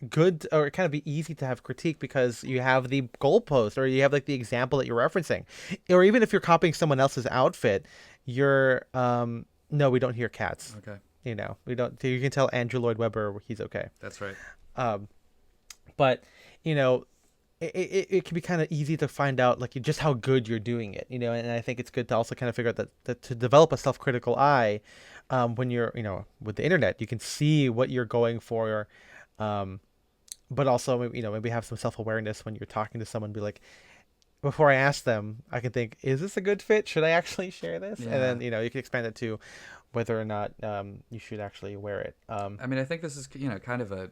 good, or it kind of be easy to have critique because you have the goalpost or you have like the example that you're referencing, or even if you're copying someone else's outfit, you're no, we don't hear cats. Okay. We don't. You can tell Andrew Lloyd Webber he's okay. That's right. um but you know it can be kind of easy to find out like just how good you're doing it, and I think it's good to also kind of figure out that to develop a self-critical eye, when you're with the internet you can see what you're going for, um but also maybe have some self-awareness when you're talking to someone, be like, before I ask them I can think, is this a good fit, should I actually share this, and Yeah. then you can expand it to whether or not you should actually wear it. I mean, I think this is, kind of a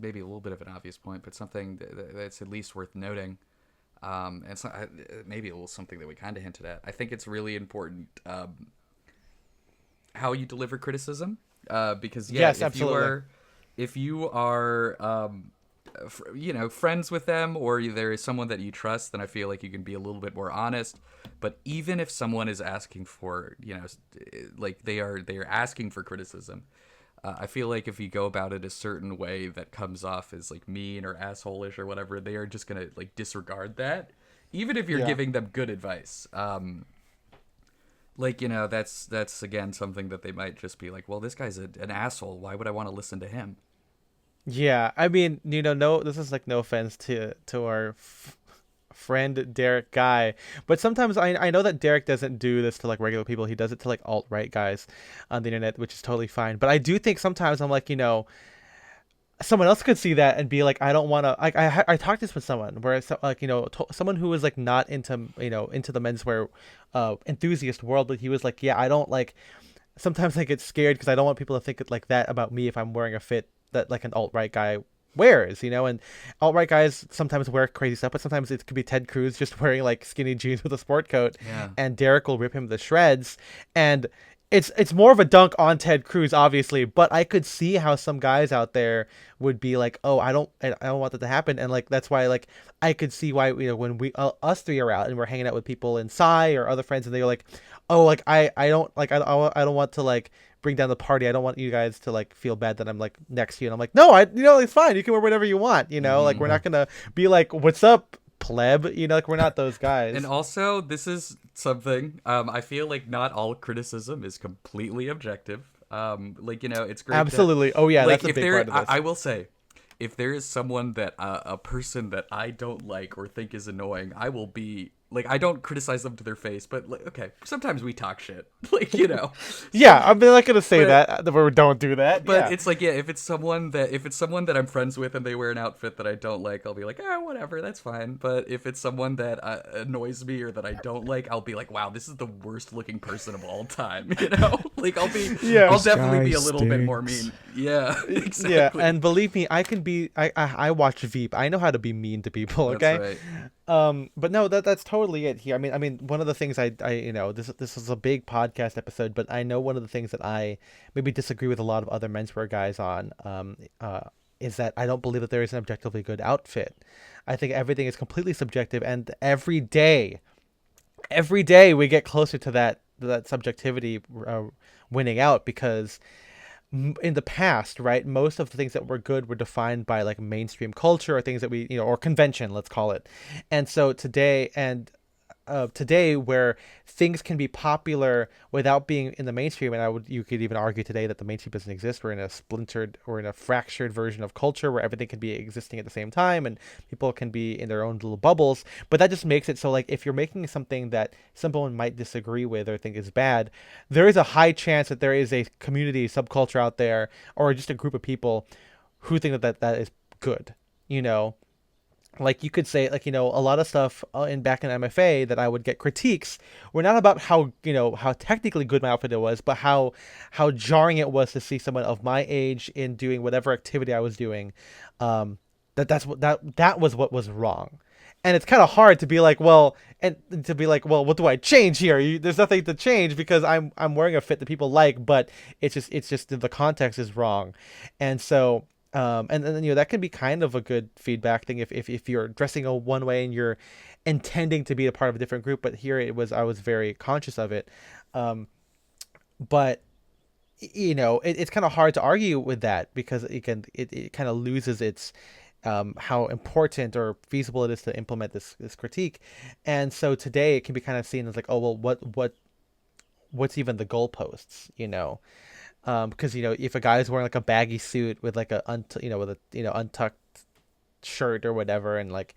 maybe a little bit of an obvious point, but something that's at least worth noting. And it's not, maybe a little something that we kind of hinted at. I think it's really important how you deliver criticism, because yeah, Yes, absolutely. if you are friends with them, or there is someone that you trust, then I feel like you can be a little bit more honest. But even if someone is asking for, like they are asking for criticism, I feel like if you go about it a certain way that comes off as like mean or assholeish or whatever, they are just gonna like disregard that, even if you're Yeah. giving them good advice. Like that's again something that they might just be like, well, this guy's an asshole. Why would I want to listen to him? Yeah, I mean, no, this is like no offense to our friend Derek Guy, but sometimes I know that Derek doesn't do this to like regular people. He does it to like alt right guys on the internet, which is totally fine. But I do think sometimes I'm like, someone else could see that and be like, I don't want to. Like I talked this with someone where it's like someone who was like not into into the menswear enthusiast world, but he was like, yeah, I don't like. Sometimes I get scared because I don't want people to think like that about me if I'm wearing a fit that like an alt right guy wears, and alt right guys sometimes wear crazy stuff, but sometimes it could be Ted Cruz just wearing like skinny jeans with a sport coat, Yeah. and Derek will rip him to shreds, and it's more of a dunk on Ted Cruz, obviously, but I could see how some guys out there would be like, oh, I don't want that to happen, and like that's why like I could see why when we us three are out and we're hanging out with people in Psy or other friends, and they're like, oh, like I don't like I don't want to like bring down the party. I don't want you guys to like feel bad that I'm like next to you. And I'm like, no, it's fine. You can wear whatever you want. Like we're Mm-hmm. not gonna be like, what's up, pleb? Like we're not those And guys. also, this is something I feel like not all criticism is completely objective. Like it's great to Absolutely. Oh yeah, like that's a if big there. part of I this. will say, if there is someone that a person that I don't like or think is annoying, I will be like I don't criticize them to their face, but like okay, sometimes we talk shit, like Yeah, some I'm not gonna say but that we don't do that. but Yeah. it's like yeah, if it's someone that I'm friends with and they wear an outfit that I don't like, I'll be like whatever, that's fine. But if it's someone that annoys me or that I don't like, I'll be like wow, this is the worst looking person of all time. Like Yeah. I'll This definitely guy be a little bit more stinks. mean. Yeah, Yeah, exactly. and believe me, I can be. I watch Veep. I know how to be mean to people. That's Okay. right. But no, that's totally it here. I mean, one of the things I this is a big podcast episode, but I know one of the things that I maybe disagree with a lot of other menswear guys on, is that I don't believe that there is an objectively good outfit. I think everything is completely subjective, and every day we get closer to that subjectivity winning out because in the past, right, most of the things that were good were defined by like mainstream culture or things that we, or convention, let's call it. And so today where things can be popular without being in the mainstream, and you could even argue today that the mainstream doesn't exist. We're in a splintered or in a fractured version of culture where everything can be existing at the same time and people can be in their own little bubbles. But that just makes it so like if you're making something that someone might disagree with or think is bad, there is a high chance that there is a community subculture out there or just a group of people who think that is good, you know like you could say like a lot of stuff in back in MFA that I would get critiques were not about how technically good my outfit was, but how jarring it was to see someone of my age in doing whatever activity I was doing. That was what was wrong. And it's kind of hard to be like, well, and to be like, well, what do I change here? There's nothing to change because I'm wearing a fit that people like, but it's just the context is wrong, and so and then that can be kind of a good feedback thing if you're dressing a one way and you're intending to be a part of a different group. But here I was very conscious of it, but it's kind of hard to argue with that because it kind of loses its how important or feasible it is to implement this critique. And so today it can be kind of seen as like, oh well, what's even the goalposts, because if a guy is wearing like a baggy suit with like with a untucked shirt or whatever, and like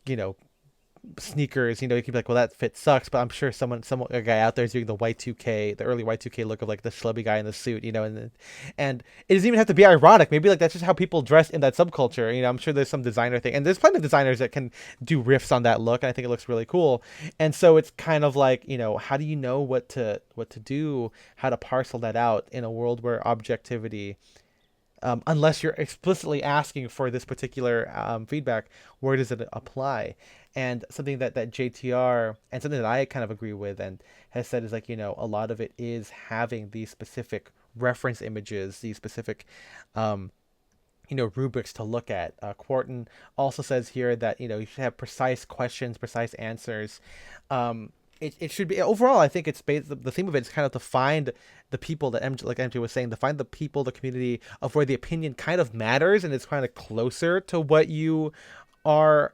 you know sneakers, you can be like, well, that fit sucks, but I'm sure a guy out there is doing the Y2K, the early Y2K look of like the schlubby guy in the suit, and it doesn't even have to be ironic. Maybe like that's just how people dress in that subculture. I'm sure there's some designer thing, and there's plenty of designers that can do riffs on that look, and I think it looks really cool. And so it's kind of like, how do you know what to do, how to parcel that out in a world where objectivity, unless you're explicitly asking for this particular feedback, where does it apply? And something that JTR and something that I kind of agree with and has said is like, a lot of it is having these specific reference images, these specific rubrics to look at. Quarton also says here that you should have precise questions, precise answers. It should be overall. I think it's based, the theme of it is kind of to find the people that MJ was saying, to find the people, the community of where the opinion kind of matters and it's kind of closer to what you are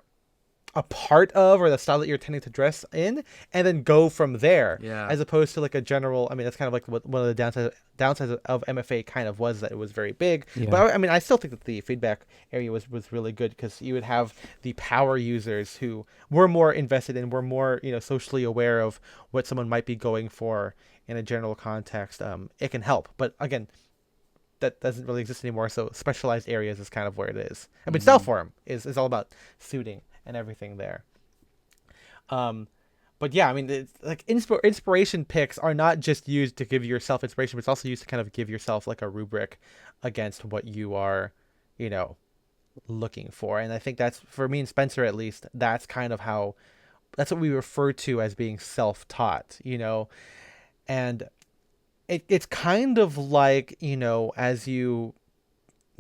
a part of, or the style that you're tending to dress in, and then go from there, Yeah. as opposed to like a general. I mean, that's kind of like what one of the downsides of MFA kind of was, that it was very big. Yeah. But I mean, I still think that the feedback area was really good, because you would have the power users who were more invested and were more socially aware of what someone might be going for in a general context. It can help, but again, that doesn't really exist anymore. So specialized areas is kind of where it is. I mean, Mm-hmm. Cell Forum is all about suiting and everything there. Um, but yeah, I mean, it's like inspiration picks are not just used to give yourself inspiration, but it's also used to kind of give yourself like a rubric against what you are, you know, looking for. And I think that's, for me and Spencer at least, that's kind of how, that's what we refer to as being self-taught, and it's kind of like, as you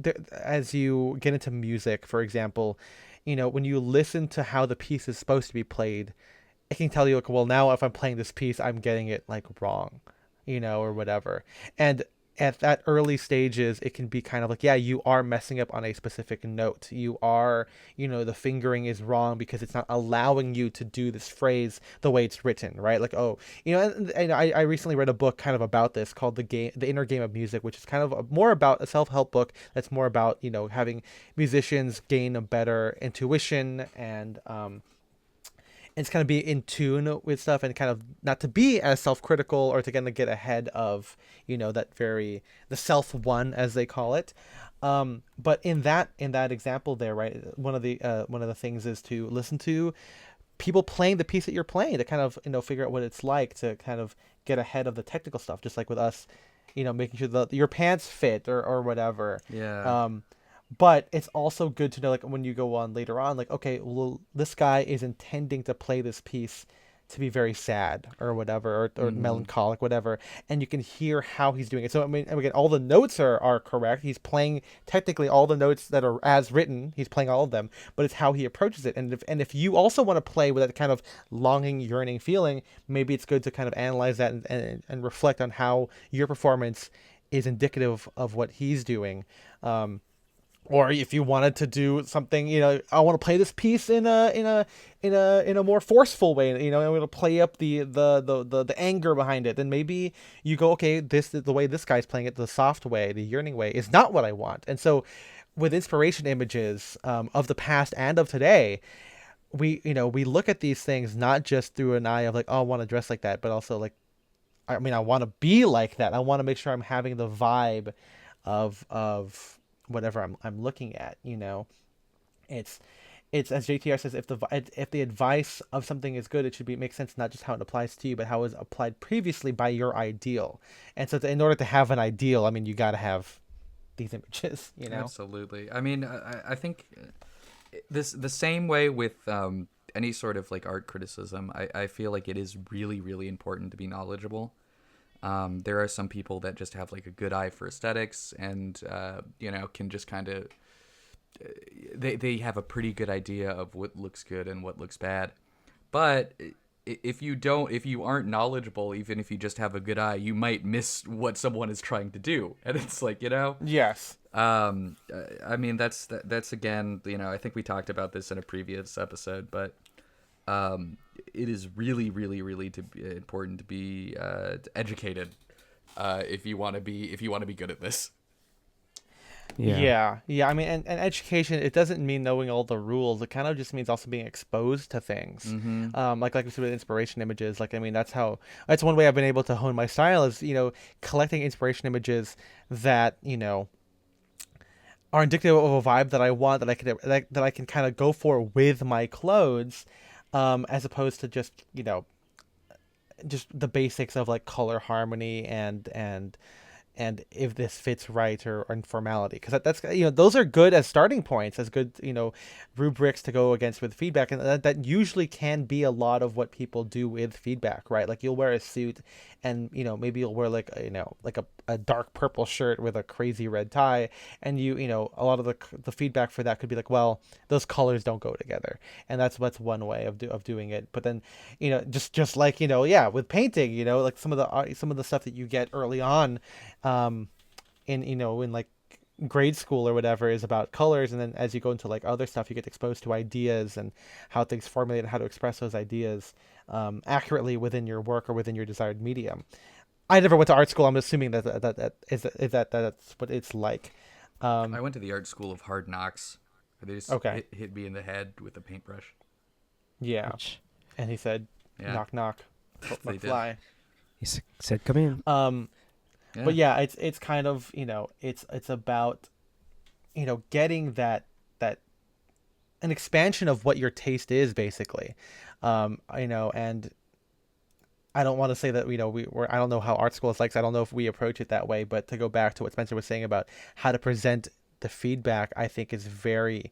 get into music, for example, when you listen to how the piece is supposed to be played, it can tell you, like, well, now if I'm playing this piece, I'm getting it like wrong, or whatever. And at that early stages, it can be kind of like, yeah, you are messing up on a specific note. You are, the fingering is wrong because it's not allowing you to do this phrase the way it's written, right? Like, oh, and I recently read a book kind of about this called The Inner Game of Music, which is kind of more about a self-help book that's more about, having musicians gain a better intuition, and it's kind of be in tune with stuff, and kind of not to be as self-critical, or to kind of get ahead of the self one, as they call it. But in that example there, right, one of the things is to listen to people playing the piece that you're playing, to kind of figure out what it's like, to kind of get ahead of the technical stuff, just like with us, making sure that your pants fit, or whatever. Yeah. um but it's also good to know, like, when you go on later on, like, okay, well, this guy is intending to play this piece to be very sad, or whatever, or Mm-hmm. melancholic, whatever, and you can hear how he's doing it. So I mean, again, all the notes are correct. He's playing technically all the notes that are as written. He's playing all of them, but it's how he approaches it. And if you also want to play with that kind of longing, yearning feeling, maybe it's good to kind of analyze that, and reflect on how your performance is indicative of what he's doing. Or if you wanted to do something, I want to play this piece in a more forceful way, I'm going to play up the anger behind it. Then maybe you go, okay, this is the way this guy's playing it, the soft way, the yearning way, is not what I want. And so, with inspiration images, of the past and of today, we look at these things not just through an eye of like, oh, I want to dress like that, but also like, I mean, I want to be like that. I want to make sure I'm having the vibe of whatever I'm looking at. It's as JTR says, if the advice of something is good, it should make sense, not just how it applies to you, but how it was applied previously by your ideal. And so, in order to have an ideal, I mean, you got to have these images. Absolutely. I mean, I think this the same way with any sort of like art criticism. I feel like it is really, really important to be knowledgeable. There are some people that just have like a good eye for aesthetics, and can just kind of they have a pretty good idea of what looks good and what looks bad. But if you aren't knowledgeable, even if you just have a good eye, you might miss what someone is trying to do. And it's like, Yes. I mean, that's again, I think we talked about this in a previous episode, but it is really, really, really important to be educated if you want to be good at this. Yeah. Yeah. I mean, and education, it doesn't mean knowing all the rules. It kind of just means also being exposed to things. Mm-hmm. Like we said with inspiration images. Like, I mean, that's one way I've been able to hone my style, is collecting inspiration images that are indicative of a vibe that I want, that I can kind of go for with my clothes, as opposed to just the basics of like color harmony and and if this fits right or informality, because that's those are good as starting points, as good rubrics to go against with feedback, and that usually can be a lot of what people do with feedback, right? Like you'll wear a suit, and maybe you'll wear like a dark purple shirt with a crazy red tie, and a lot of the feedback for that could be like, well, those colors don't go together, and that's one way of doing it. But then just like yeah, with painting, like some of the stuff that you get early on in like grade school or whatever is about colors, and then as you go into like other stuff, you get exposed to ideas and how things formulate and how to express those ideas accurately within your work or within your desired medium. I never went to art school. I'm assuming that's what it's like. I went to the art school of Hard Knocks. They just Okay. hit me in the head with a paintbrush. Yeah. Which And he said, Yeah, knock knock, they did. fly. said, "Come in." Yeah. But yeah, it's kind of it's about getting that an expansion of what your taste is basically, and I don't want to say that I don't know how art school is like, so I don't know if we approach it that way. But to go back to what Spencer was saying about how to present the feedback, I think is very,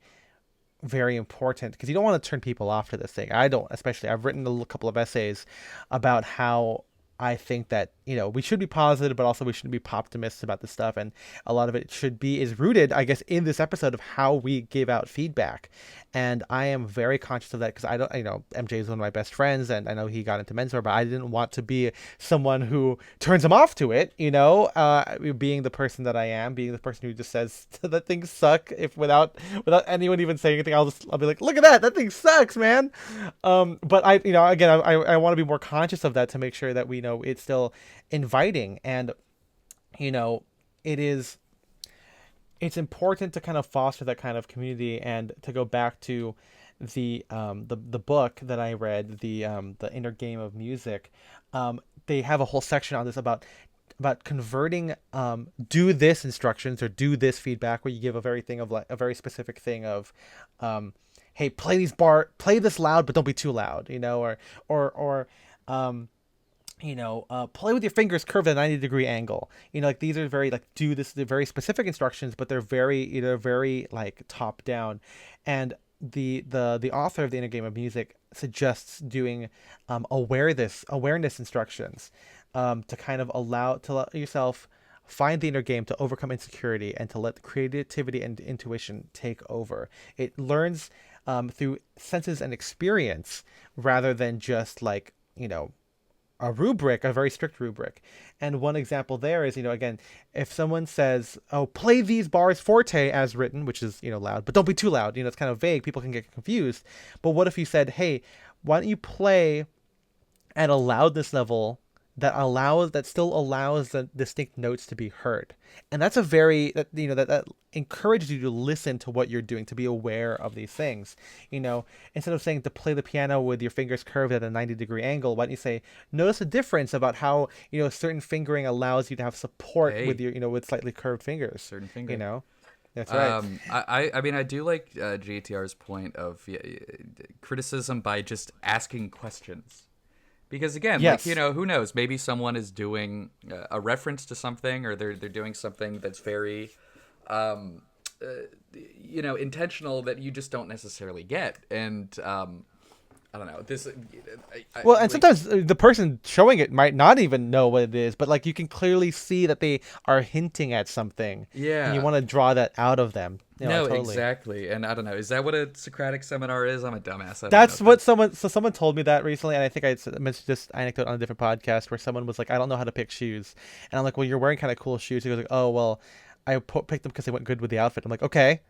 very important, because you don't want to turn people off to this thing. I don't, especially. I've written a couple of essays about how I think that we should be positive, but also we shouldn't be optimists about this stuff, and a lot of it is rooted, I guess, in this episode of how we give out feedback. And I am very conscious of that, because I don't, MJ is one of my best friends, and I know he got into menswear, but I didn't want to be someone who turns him off to it. Being the person that I am, being the person who just says that things suck, if without anyone even saying anything, I'll be like, look at that thing sucks, man. But again, I want to be more conscious of that to make sure that we know it's still inviting, and it is it's important to kind of foster that kind of community. And to go back to the book that I read, the Inner Game of Music, they have a whole section on this about converting do this instructions or do this feedback, where you give a very specific thing of hey, play this loud, but don't be too loud, or play with your fingers curved at a 90-degree angle. Like these are very like do this. They're very specific instructions, but they're very like top down. And the author of the Inner Game of Music suggests doing awareness instructions to kind of to let yourself find the inner game, to overcome insecurity, and to let creativity and intuition take over. It learns through senses and experience, rather than just like a rubric, a very strict rubric. And one example there is, again, if someone says, oh, play these bars forte as written, which is, loud, but don't be too loud, it's kind of vague, people can get confused. But what if you said, hey, why don't you play at a loudness level that still allows the distinct notes to be heard? And that's that encourages you to listen to what you're doing, to be aware of these things. Instead of saying to play the piano with your fingers curved at a 90-degree angle, why don't you say, notice a difference about how certain fingering allows you to have support with your with slightly curved fingers. Certain finger. That's right. I mean, I do like JTR's point of criticism by just asking questions. Because again, Yes. like, who knows? Maybe someone is doing a reference to something, or they're doing something that's very, intentional, that you just don't necessarily get. And I don't know this. Well, and sometimes the person showing it might not even know what it is, but like you can clearly see that they are hinting at something. Yeah. And you want to draw that out of them. No, totally. exactly. And I don't know. Is that what a Socratic seminar is? I'm a dumbass. That's what someone told me that recently, and I think I mentioned this anecdote on a different podcast, where someone was like, I don't know how to pick shoes. And I'm like, well, you're wearing kind of cool shoes. He goes like, oh, well, I picked them because they went good with the outfit. I'm like, okay,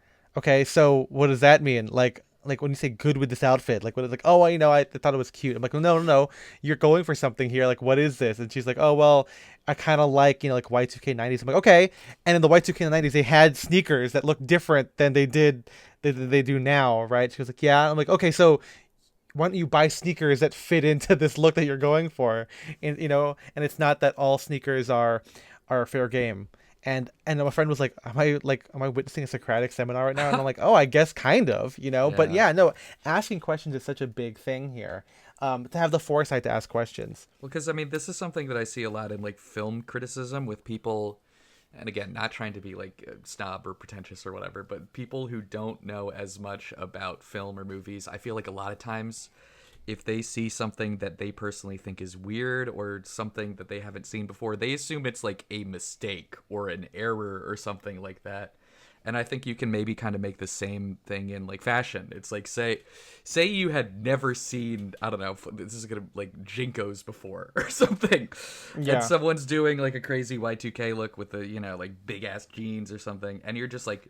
so what does that mean? Like when you say good with this outfit, like what is like, oh, well, I thought it was cute. I'm like, well, no, you're going for something here. Like, what is this? And she's like, oh, well, I kind of like, like Y2K 90s. I'm like, okay. And in the Y2K 90s, they had sneakers that look different than they do now, right? She was like, yeah. I'm like, okay, so why don't you buy sneakers that fit into this look that you're going for? And and it's not that all sneakers are fair game. And my friend was like, am I witnessing a Socratic seminar right now? And I'm like, oh, I guess kind of, But yeah, no, asking questions is such a big thing here. To have the foresight to ask questions. Well, because I mean, this is something that I see a lot in like film criticism, with people and again, not trying to be like a snob or pretentious or whatever, but people who don't know as much about film or movies, I feel like a lot of times if they see something that they personally think is weird or something that they haven't seen before, they assume it's like a mistake or an error or something like that. And I think you can maybe kind of make the same thing in like fashion. It's like say you had never seen, I don't know, this is gonna like Jinkos before or something, and Yeah. someone's doing like a crazy Y2K look with the like big ass jeans or something, and you're just like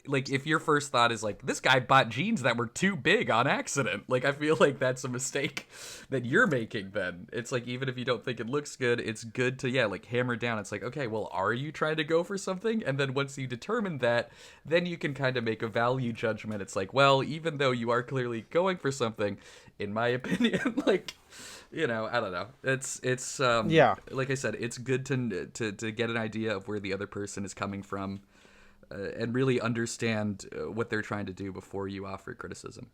if your first thought is like, this guy bought jeans that were too big on accident, like I feel like that's a mistake that you're making. Then it's like, even if you don't think it looks good, it's good to like hammer down. It's like, okay, well, are you trying to go for something? And then once you determine that, then you can kind of make a value judgment. It's like, well, even though you are clearly going for something, in my opinion, like, I don't know, it's Yeah. like I said, it's good to get an idea of where the other person is coming from, and really understand what they're trying to do before you offer criticism.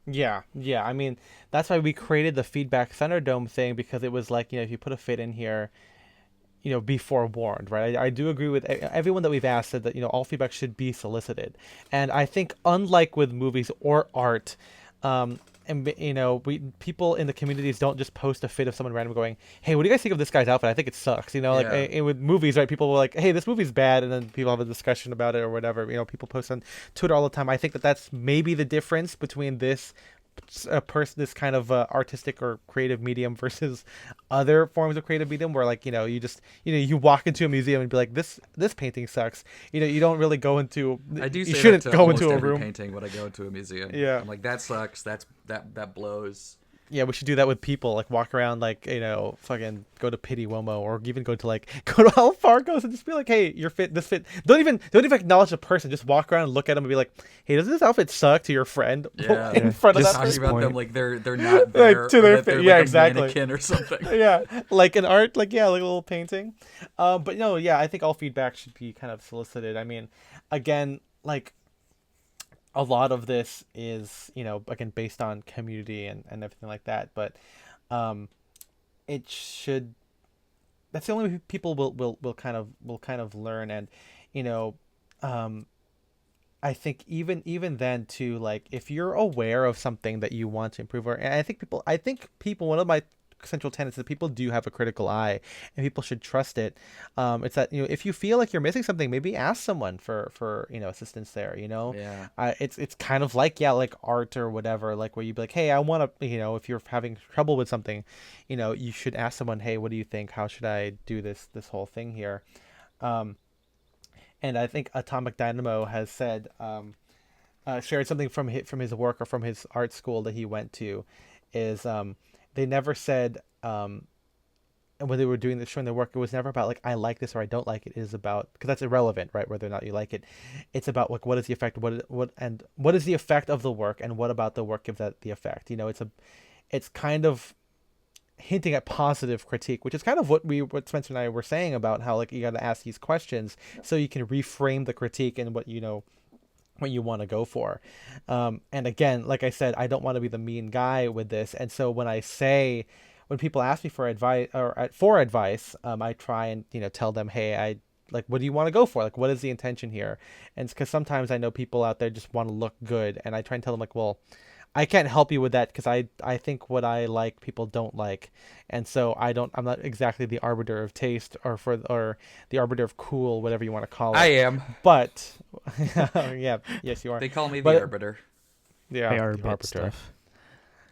Yeah, yeah. I mean, that's why we created the feedback Thunderdome thing, because it was like, if you put a fit in here, be forewarned, right? I do agree with everyone that we've asked, said that, all feedback should be solicited. And I think, unlike with movies or art, and we people in the communities don't just post a fit of someone random going, "Hey, what do you guys think of this guy's outfit? I think it sucks." Like, Yeah. with movies, right? People were like, "Hey, this movie's bad," and then people have a discussion about it or whatever. People post on Twitter all the time. I think that that's maybe the difference between this kind of artistic or creative medium versus other forms of creative medium, where, like, you just you walk into a museum and be like, this painting sucks. You don't really go into, I do you say that shouldn't to go almost into a every room. painting when I go to a museum. Yeah. I'm like, that sucks. That blows. Yeah, we should do that with people. Like, walk around, like, fucking go to Pity Womo, or even go to, like, go to Alfargo's and just be like, "Hey, your fit, this fit." Don't even acknowledge the person. Just walk around and look at them and be like, "Hey, doesn't this outfit suck?" To your friend, Yeah. in front of Just that Talking person. about them point. like they're not Like, there, to or their that they're fa- like yeah, a exactly. mannequin or something. Yeah, like an art, like, yeah, like a little painting. But no, yeah, I think all feedback should be kind of solicited. I mean, again, like, a lot of this is, again, based on community and everything like that. But um, it should. That's the only way people will kind of learn. And you know, um, I think even then too, like, if you're aware of something that you want to improve, or, and I think people, one of my central tenets is that people do have a critical eye, and people should trust it. It's that, if you feel like you're missing something, maybe ask someone for assistance there. Yeah. It's kind of like, yeah, like art or whatever, like, where you'd be like, hey, I want to, if you're having trouble with something, you should ask someone, hey, what do you think? How should I do this whole thing here? Um, and I think Atomic Dynamo has said, shared something from his work, or from his art school that he went to, is, they never said, when they were showing their work, it was never about, like, I like this or I don't like it. It is about, because that's irrelevant, right? Whether or not you like it, it's about, like, what is the effect, what is the effect of the work, and what about the work gives that the effect. It's kind of hinting at positive critique, which is kind of what Spencer and I were saying about how, like, you got to ask these questions so you can reframe the critique and what you want to go for. And again, like I said, I don't want to be the mean guy with this, and so when people ask me for advice, I try and tell them, hey, I like, what do you want to go for? Like, what is the intention here? And because sometimes I know people out there just want to look good, and I try and tell them, like, well, I can't help you with that, because I think what I like people don't like, and so I'm not exactly the arbiter of taste, or the arbiter of cool, whatever you want to call I it. am. But yeah, yes, you are. They call me the But arbiter. yeah, I the arbit arbiter. stuff.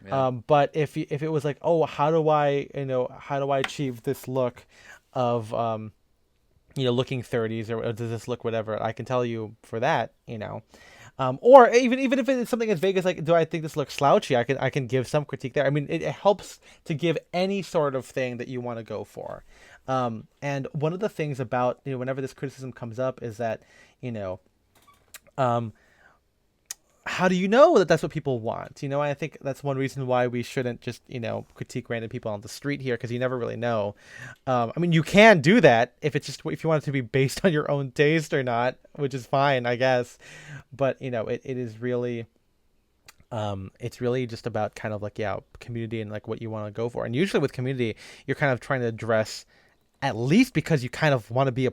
Yeah. But if it was like, oh, how do I achieve this look of looking 30s, or does this look whatever? I can tell you for that. Or even if it's something as vague as, like, do I think this looks slouchy? I can give some critique there. I mean, it helps to give any sort of thing that you want to go for. And one of the things about, whenever this criticism comes up, is that, um, how do you know that that's what people want? I think that's one reason why we shouldn't just, critique random people on the street here, because you never really know. I mean, you can do that if you want it to be based on your own taste or not, which is fine, I guess. But, it is really, it's really just about kind of like, yeah, community, and, like, what you want to go for. And usually with community, you're kind of trying to address, at least because you kind of want to be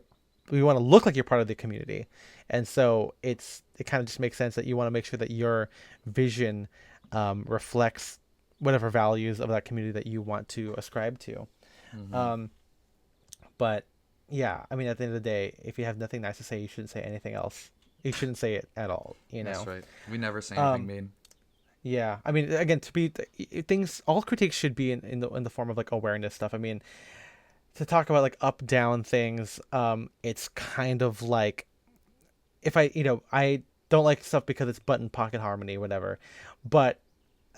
want to look like you're part of the community, and so it kind of just makes sense that you want to make sure that your vision reflects whatever values of that community that you want to ascribe to. Mm-hmm. Um, but yeah, I mean, at the end of the day, if you have nothing nice to say, you shouldn't say anything else. You shouldn't say it at all. You know. That's right. We never say anything Um, mean. yeah, I mean, again, to be things, all critiques should be in the form of like awareness stuff. I mean, to talk about like up down things, it's kind of like if I don't like stuff because it's button pocket harmony, whatever, but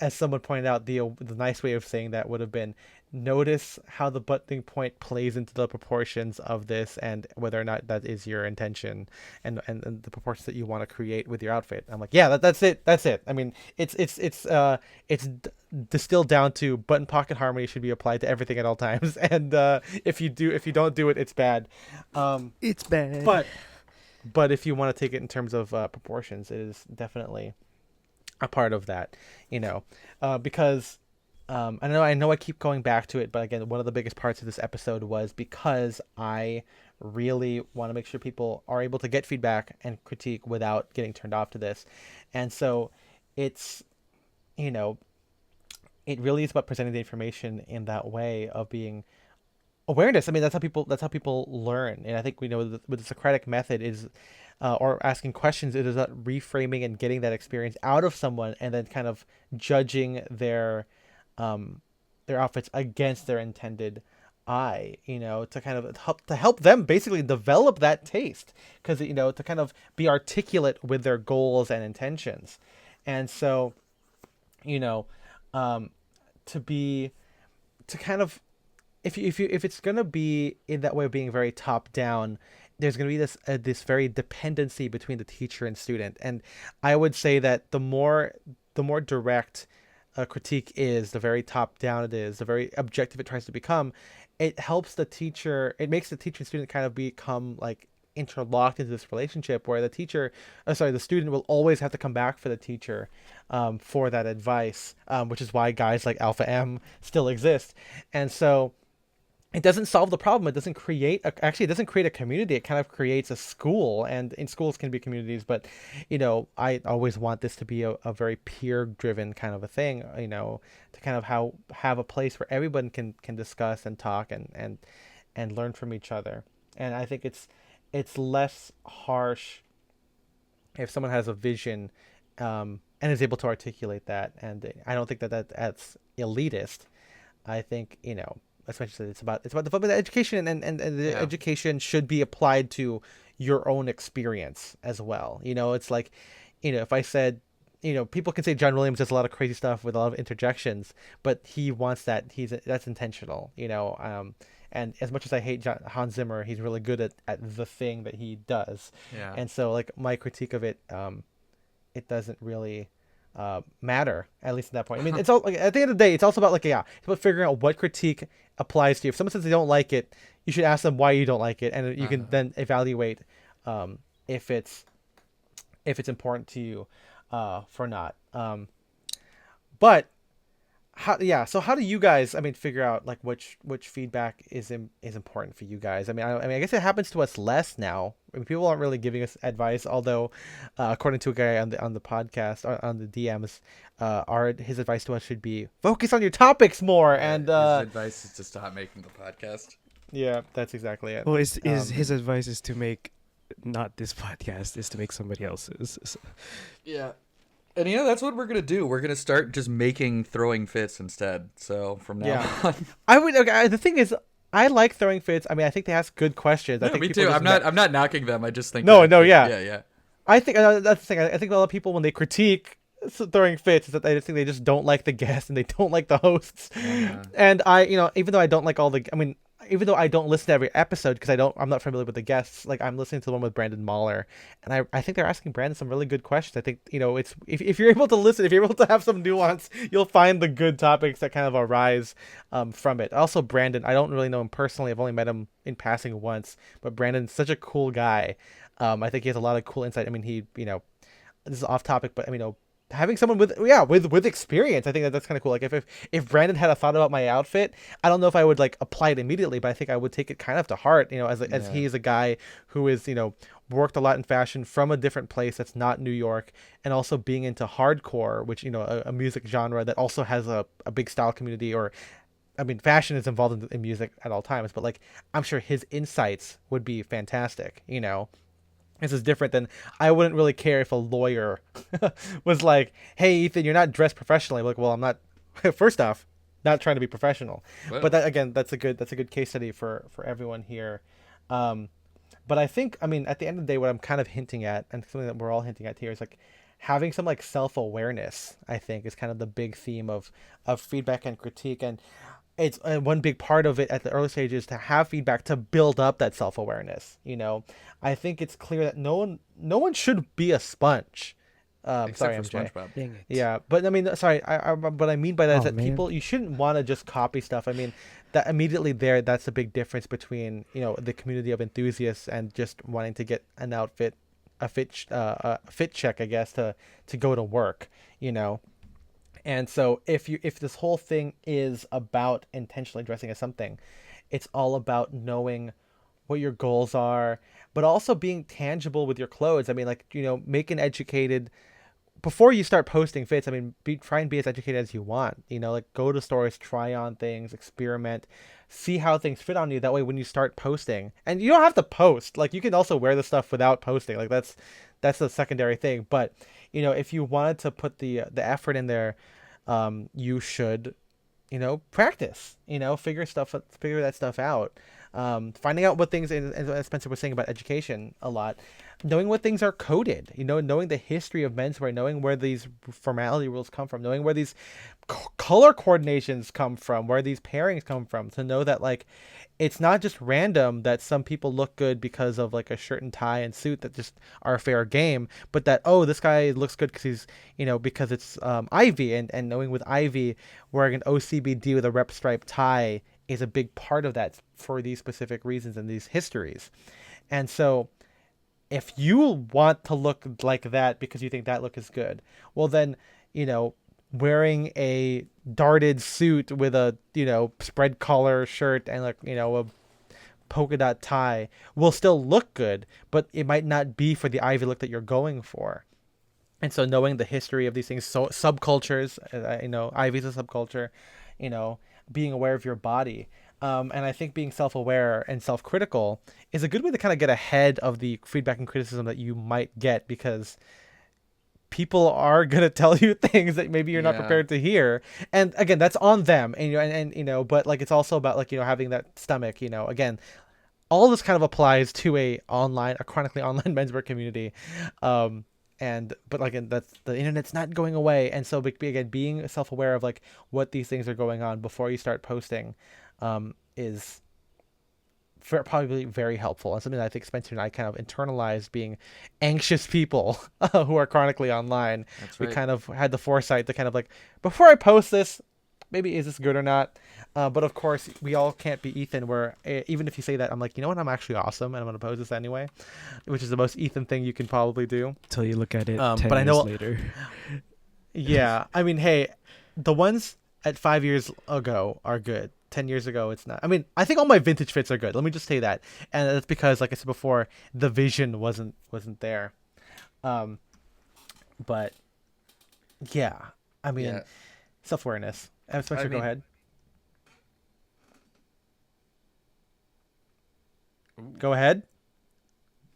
as someone pointed out, the nice way of saying that would have been notice how the buttoning point plays into the proportions of this and whether or not that is your intention and the proportions that you want to create with your outfit. I'm like, yeah, that's it. I mean, distilled down to button pocket harmony should be applied to everything at all times, and if you don't do it, it's bad. It's bad. But if you want to take it in terms of proportions, it is definitely a part of that, because I know I keep going back to it, but again, one of the biggest parts of this episode was because I really want to make sure people are able to get feedback and critique without getting turned off to this, and so it's you know it really is about presenting the information in that way of being awareness. I mean, that's how people learn, and I think we know with the Socratic method is, or asking questions, it is about reframing and getting that experience out of someone, and then kind of judging um, their outfits against their intended eye. To kind of help them basically develop that taste, because to kind of be articulate with their goals and intentions, and so you know, um, to be to kind of if it's gonna be in that way of being very top down, there's gonna be this very dependency between the teacher and student, and I would say that the more direct a critique is, the very top down it is, the very objective it tries to become, it makes the teacher and student kind of become like interlocked into this relationship where the student will always have to come back for the teacher for that advice, which is why guys like Alpha M still exist. And so it doesn't solve the problem. It doesn't create a community. It kind of creates a school, and in schools can be communities, but I always want this to be a very peer driven kind of a thing, to kind of have a place where everyone can discuss and talk and learn from each other. And I think it's less harsh if someone has a vision, and is able to articulate that. And I don't think that's elitist. I think, especially it's about the education, and the Yeah. education should be applied to your own experience as well. It's like, if I said, people can say John Williams does a lot of crazy stuff with a lot of interjections, but he wants that's intentional. And as much as I hate Hans Zimmer, he's really good at the thing that he does. Yeah. And so like my critique of it, it doesn't really matter, at least at that point. I mean, it's all like, at the end of the day, it's also about like, yeah, it's about figuring out what critique applies to you. If someone says they don't like it, you should ask them why you don't like it, and you can then evaluate if it's important to you for not. But so how do you guys, I mean, figure out like which feedback is important for you guys? I guess it happens to us less now. I mean, people aren't really giving us advice, although according to a guy on the podcast, or on the DMs, his advice to us should be focus on your topics more. And his advice is to stop making the podcast. yeah, that's exactly it. Well, his advice is to make not this podcast, is to make somebody else's. So. Yeah. And that's what we're gonna do. We're gonna start just making throwing fits instead. So from now on. The thing is, I like throwing fits. I mean, I think they ask good questions. I Yeah, think me people too. just I'm not knocking them. I just think No, that- no, yeah. Yeah. I think that's the thing. I think a lot of people, when they critique throwing fits, is that they just think they just don't like the guests and they don't like the hosts. Yeah. And even though I don't like even though I don't listen to every episode because I'm not familiar with the guests, like I'm listening to the one with Brandon Mahler, and I think they're asking Brandon some really good questions. I think it's if you're able to listen, if you're able to have some nuance, you'll find the good topics that kind of arise from it. Also, Brandon, I don't really know him personally. I've only met him in passing once, but Brandon's such a cool guy. I think he has a lot of cool insight. I mean, this is off topic, but having someone with with experience, I think that's kind of cool. Like if Brandon had a thought about my outfit, I don't know if I would like apply it immediately, but I think I would take it kind of to heart, as Yeah. he is a guy who is, worked a lot in fashion from a different place that's not New York, and also being into hardcore, which, a music genre that also has a big style community. Or I mean, fashion is involved in music at all times, but like I'm sure his insights would be fantastic. This is different than, I wouldn't really care if a lawyer was like, "Hey, Ethan, you're not dressed professionally." Like, well, I'm not. First off, not trying to be professional, but Whoa. that again, that's a good case study for everyone here. Um, but I think, I mean, at the end of the day, what I'm kind of hinting at, and something that we're all hinting at here, is like having some like self awareness. I think is kind of the big theme of feedback and critique, and it's one big part of it at the early stages to have feedback to build up that self awareness. I think it's clear that no one should be a sponge. Except Sorry, for MJ. SpongeBob. Dang it. Yeah, but I mean, sorry. What I mean by that is Oh that man. people, you shouldn't want to just copy stuff. I mean, that immediately there, that's a big difference between the community of enthusiasts and just wanting to get an outfit, a fit check, I guess, to go to work. You know, and so if this whole thing is about intentionally dressing as something, it's all about knowing what your goals are, but also being tangible with your clothes. I mean, like, make an educated, before you start posting fits, I mean, try and be as educated as you want. Like, go to stores, try on things, experiment, see how things fit on you. That way, when you start posting, and you don't have to post, like, you can also wear the stuff without posting. Like, that's the secondary thing. But if you wanted to put the effort in there, you should practice, figure that stuff out. Finding out what things, and as Spencer was saying about education a lot, knowing what things are coded, knowing the history of menswear, knowing where these formality rules come from, knowing where these color coordinations come from, where these pairings come from, to know that, like, it's not just random that some people look good because of like a shirt and tie and suit that just are fair game, but that, oh, this guy looks good because he's, because it's Ivy, and knowing with Ivy wearing an OCBD with a rep stripe tie is a big part of that for these specific reasons and these histories. And so if you want to look like that because you think that look is good, well then, wearing a darted suit with a, spread collar shirt and, like, a polka dot tie will still look good, but it might not be for the Ivy look that you're going for. And so knowing the history of these things, so subcultures, Ivy's a subculture, you know, being aware of your body. And I think being self-aware and self-critical is a good way to kind of get ahead of the feedback and criticism that you might get, because people are gonna tell you things that maybe you're not Yeah. prepared to hear. And again, that's on them. And but like, it's also about, like, having that stomach. Again, all this kind of applies to a chronically online menswear community. And but like, that's, the internet's not going away, and so again, being self-aware of like what these things are going on before you start posting is probably very helpful, and something that I think Spencer and I kind of internalized, being anxious people who are chronically online. That's We right. kind of had the foresight to kind of like, before I post this, maybe is this good or not? But of course, we all can't be Ethan. Where even if you say that, I'm like, you know what? I'm actually awesome, and I'm gonna post this anyway, which is the most Ethan thing you can probably do. Till you look at it 10 But I years know, later. yeah. I mean, hey, the ones at 5 years ago are good. 10 years ago, it's not. I mean, I think all my vintage fits are good. Let me just say that, and that's because, like I said before, the vision wasn't there. Um, but yeah, I mean, Yeah. self awareness. I Spencer, go mean, ahead. ooh, Go ahead.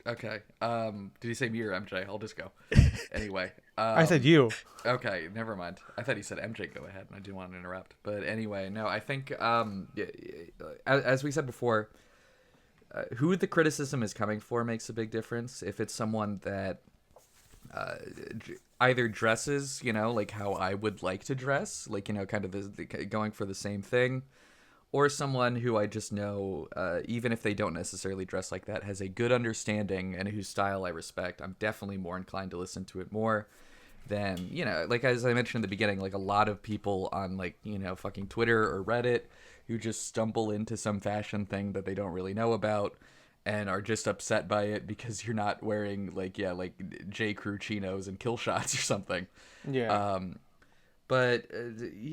okay. Did he say me or MJ? I'll just go. Anyway. I said you. Okay, never mind. I thought he said MJ go ahead, and I didn't want to interrupt. But anyway, no, I think yeah, as we said before, who the criticism is coming for makes a big difference. If it's someone that either dresses, like how I would like to dress, like, kind of going for the same thing, or someone who I just know, even if they don't necessarily dress like that, has a good understanding and whose style I respect, I'm definitely more inclined to listen to it more than, like, as I mentioned in the beginning, like a lot of people on, like, fucking Twitter or Reddit who just stumble into some fashion thing that they don't really know about and are just upset by it because you're not wearing like J Crew chinos and kill shots or something. Yeah. Um, but I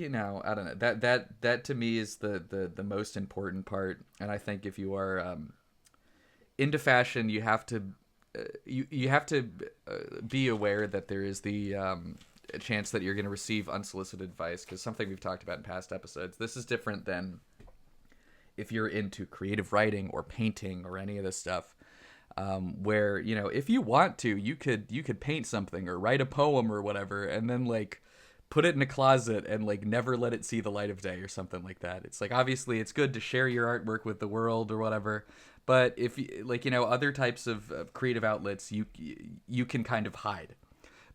don't know, that to me is the most important part. And I think if you are into fashion, you have to you have to be aware that there is the chance that you're going to receive unsolicited advice, because something we've talked about in past episodes. This is different than if you're into creative writing or painting or any of this stuff, where if you want to, you could paint something or write a poem or whatever, and then like put it in a closet and like never let it see the light of day or something like that. It's like, obviously it's good to share your artwork with the world or whatever, but if other types of creative outlets, you can kind of hide.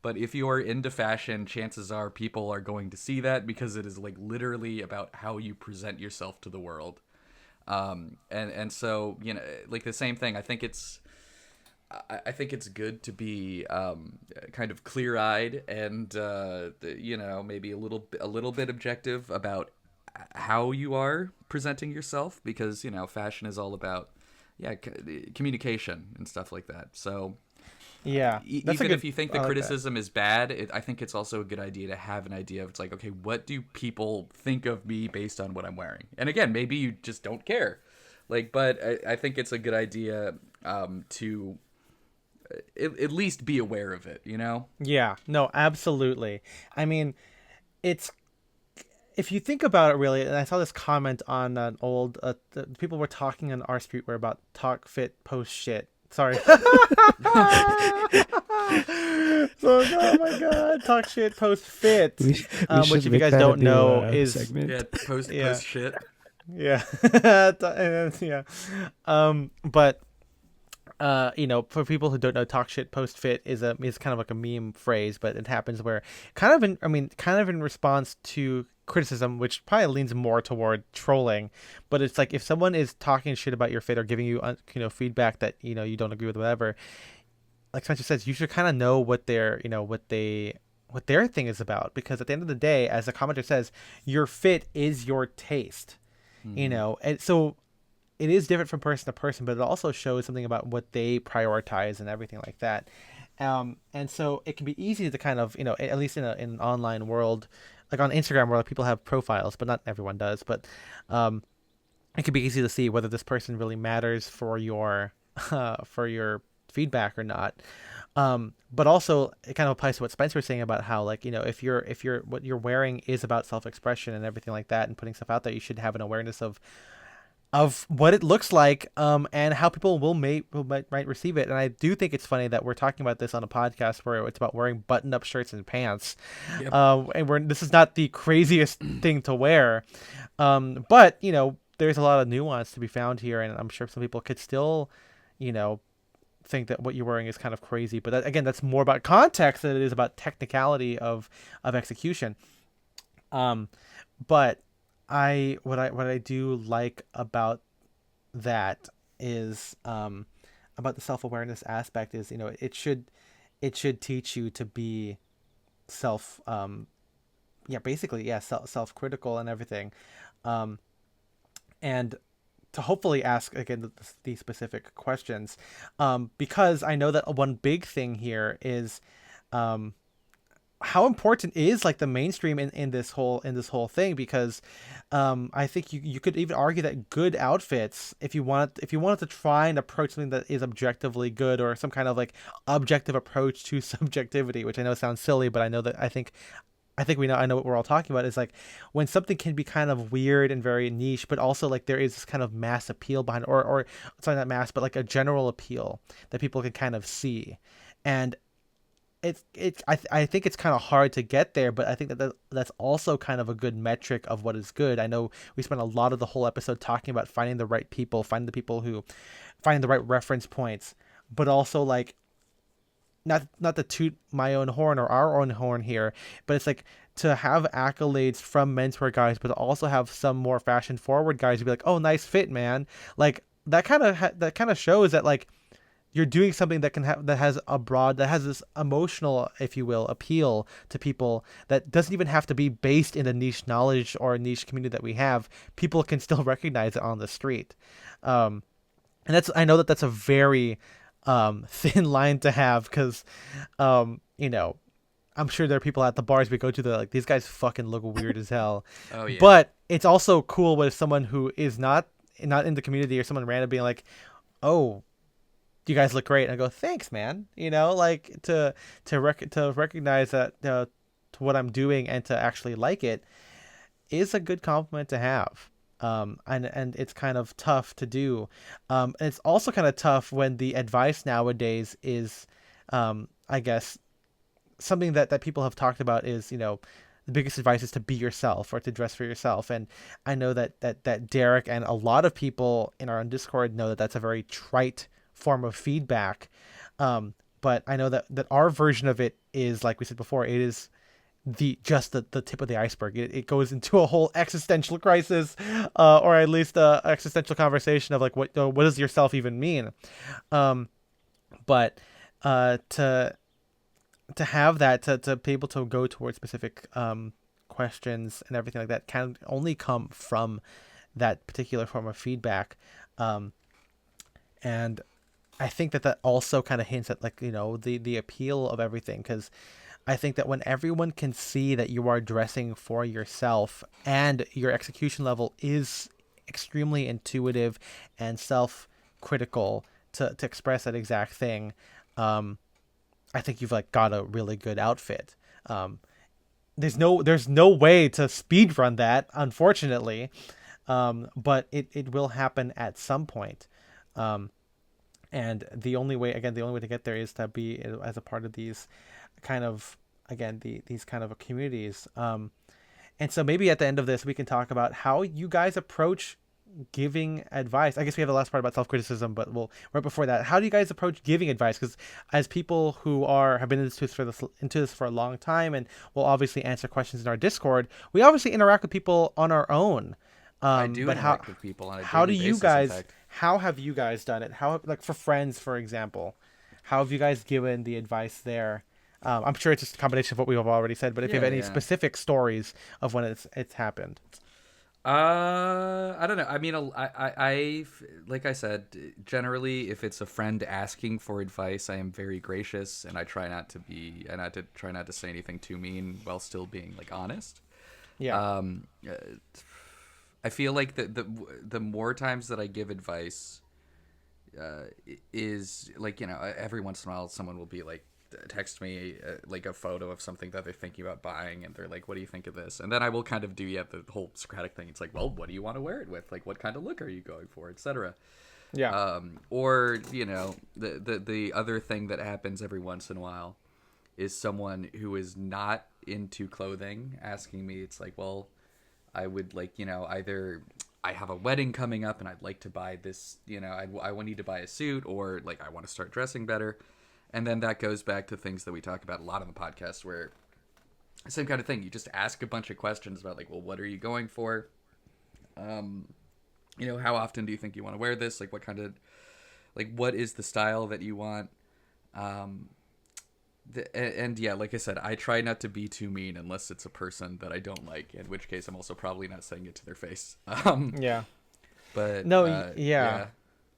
But if you're into fashion, chances are people are going to see that, because it is like literally about how you present yourself to the world. And so, like the same thing. I think it's good to be kind of clear-eyed and maybe a little bit objective about how you are presenting yourself, because fashion is all about communication and stuff like that. So Yeah. That's a even good. if you think I the like that. criticism is bad, I think it's also a good idea to have an idea of, it's like, okay, what do people think of me based on what I'm wearing? And again, maybe you just don't care, like, but I think it's a good idea to at least be aware of it, Yeah. No. Absolutely. I mean, it's if you think about it really, and I saw this comment on an old people were talking on our streetwear about talk fit post shit. Sorry. So, oh my god, talk shit post fit, We which should if you make guys that a don't new know is segment. Yeah, yeah, post shit. yeah. Yeah. But for people who don't know, talk shit post fit is kind of like a meme phrase, but it happens where kind of in response to criticism, which probably leans more toward trolling, but it's like if someone is talking shit about your fit or giving you feedback that you don't agree with, whatever, like Spencer says, you should kind of know what what their thing is about, because at the end of the day, as the commenter says, your fit is your taste, Mm-hmm. and so it is different from person to person, but it also shows something about what they prioritize and everything like that. And so it can be easy to kind of, at least in an online world, like on Instagram, where like, people have profiles, but not everyone does. But it can be easy to see whether this person really matters for your for your feedback or not. But also it kind of applies to what Spencer was saying about how, like, if you're what you're wearing is about self-expression and everything like that and putting stuff out there, you should have an awareness of what it looks like, and how people might receive it. And I do think it's funny that we're talking about this on a podcast where it's about wearing button-up shirts and pants, Yep. and this is not the craziest thing to wear, but there's a lot of nuance to be found here, and I'm sure some people could still, you know, think that what you're wearing is kind of crazy. But again, that's more about context than it is about technicality of execution. Um, but what I do like about that is, about the self-awareness aspect is, it should teach you to be self basically, yeah, self-critical and everything, um and to hopefully ask again the specific questions, because I know that one big thing here is, um how important is like the mainstream in this whole thing, because I think you could even argue that good outfits, if you wanted to try and approach something that is objectively good, or some kind of like objective approach to subjectivity, which I know sounds silly, but I think I know what we're all talking about, is like when something can be kind of weird and very niche, but also like there is this kind of mass appeal behind, or sorry, not mass, but like a general appeal that people can kind of see. And I think it's kind of hard to get there, but I think that's also kind of a good metric of what is good. I know we spent a lot of the whole episode talking about finding the right people, finding the right reference points, but also like not to toot my own horn or our own horn here, but it's like to have accolades from menswear guys, but to also have some more fashion forward guys who be like, "Oh, nice fit, man." Like that kind of shows that like you're doing something that has this emotional, if you will, appeal to people, that doesn't even have to be based in the niche knowledge or niche community that we have. People can still recognize it on the street. And I know that that's a very thin line to have, because you know, I'm sure there are people at the bars we go to that are like, these guys fucking look weird as hell. Oh yeah. But it's also cool with someone who is not in the community, or someone random being like, "Oh, you guys look great," and I go, "Thanks, man." Like to recognize that to what I'm doing and to actually like it is a good compliment to have. And it's kind of tough to do. And it's also kind of tough when the advice nowadays is, I guess, something that people have talked about is, the biggest advice is to be yourself, or to dress for yourself. And I know that Derek and a lot of people in our Discord know that that's a very trite form of feedback. But I know that our version of it is, like we said before, it is the tip of the iceberg. It goes into a whole existential crisis, or at least a existential conversation of like, what does yourself even mean? But to have that, to be able to go towards specific questions and everything like that, can only come from that particular form of feedback. And I think that also kind of hints at, like, the appeal of everything, because I think that when everyone can see that you are dressing for yourself and your execution level is extremely intuitive and self-critical to express that exact thing, I think you've like got a really good outfit. There's no way to speed run that, unfortunately, but it will happen at some point. And the only way to get there is to be as a part of these kind of, again, these kind of communities. And so maybe at the end of this, we can talk about how you guys approach giving advice. I guess we have the last part about self-criticism, but right before that, how do you guys approach giving advice? Because as people who have been into this for a long time, and will obviously answer questions in our Discord, we obviously interact with people on our own. I do But interact with people on a how do daily you basis, in guys? fact. How have you guys done it? How, like, for friends, for example, how have you guys given the advice there? I'm sure it's just a combination of what we've already said, but if you have Yeah, any yeah. specific stories of when it's happened. I don't know. I mean, like I said, generally, if it's a friend asking for advice, I am very gracious, and I try not to try not to say anything too mean while still being like honest. Yeah. I feel like the more times that I give advice, is like, every once in a while someone will be like, text me like a photo of something that they're thinking about buying, and they're like, what do you think of this? And then I will kind of do the whole Socratic thing. It's like, well, what do you want to wear it with? Like, what kind of look are you going for, etc. Yeah. Or the other thing that happens every once in a while is someone who is not into clothing asking me. It's like, well, I would like, either I have a wedding coming up and I'd like to buy this, I need to buy a suit, or like I want to start dressing better. And then that goes back to things that we talk about a lot on the podcast, where same kind of thing. You just ask a bunch of questions about like, well, what are you going for? How often do you think you want to wear this? Like, what is the style that you want? And yeah, like I said, I try not to be too mean unless it's a person that I don't like, in which case I'm also probably not saying it to their face. Yeah. But No. Yeah. yeah.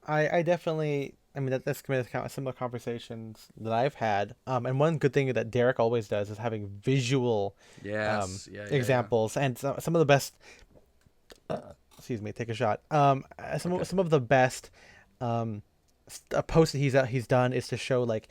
I definitely. I mean, that's kind of similar conversations that I've had. And one good thing that Derek always does is having visual Yes. Yeah. examples, and some of the best. Excuse me. Take a shot. Okay. Some of the best posts that he's done is to show, like,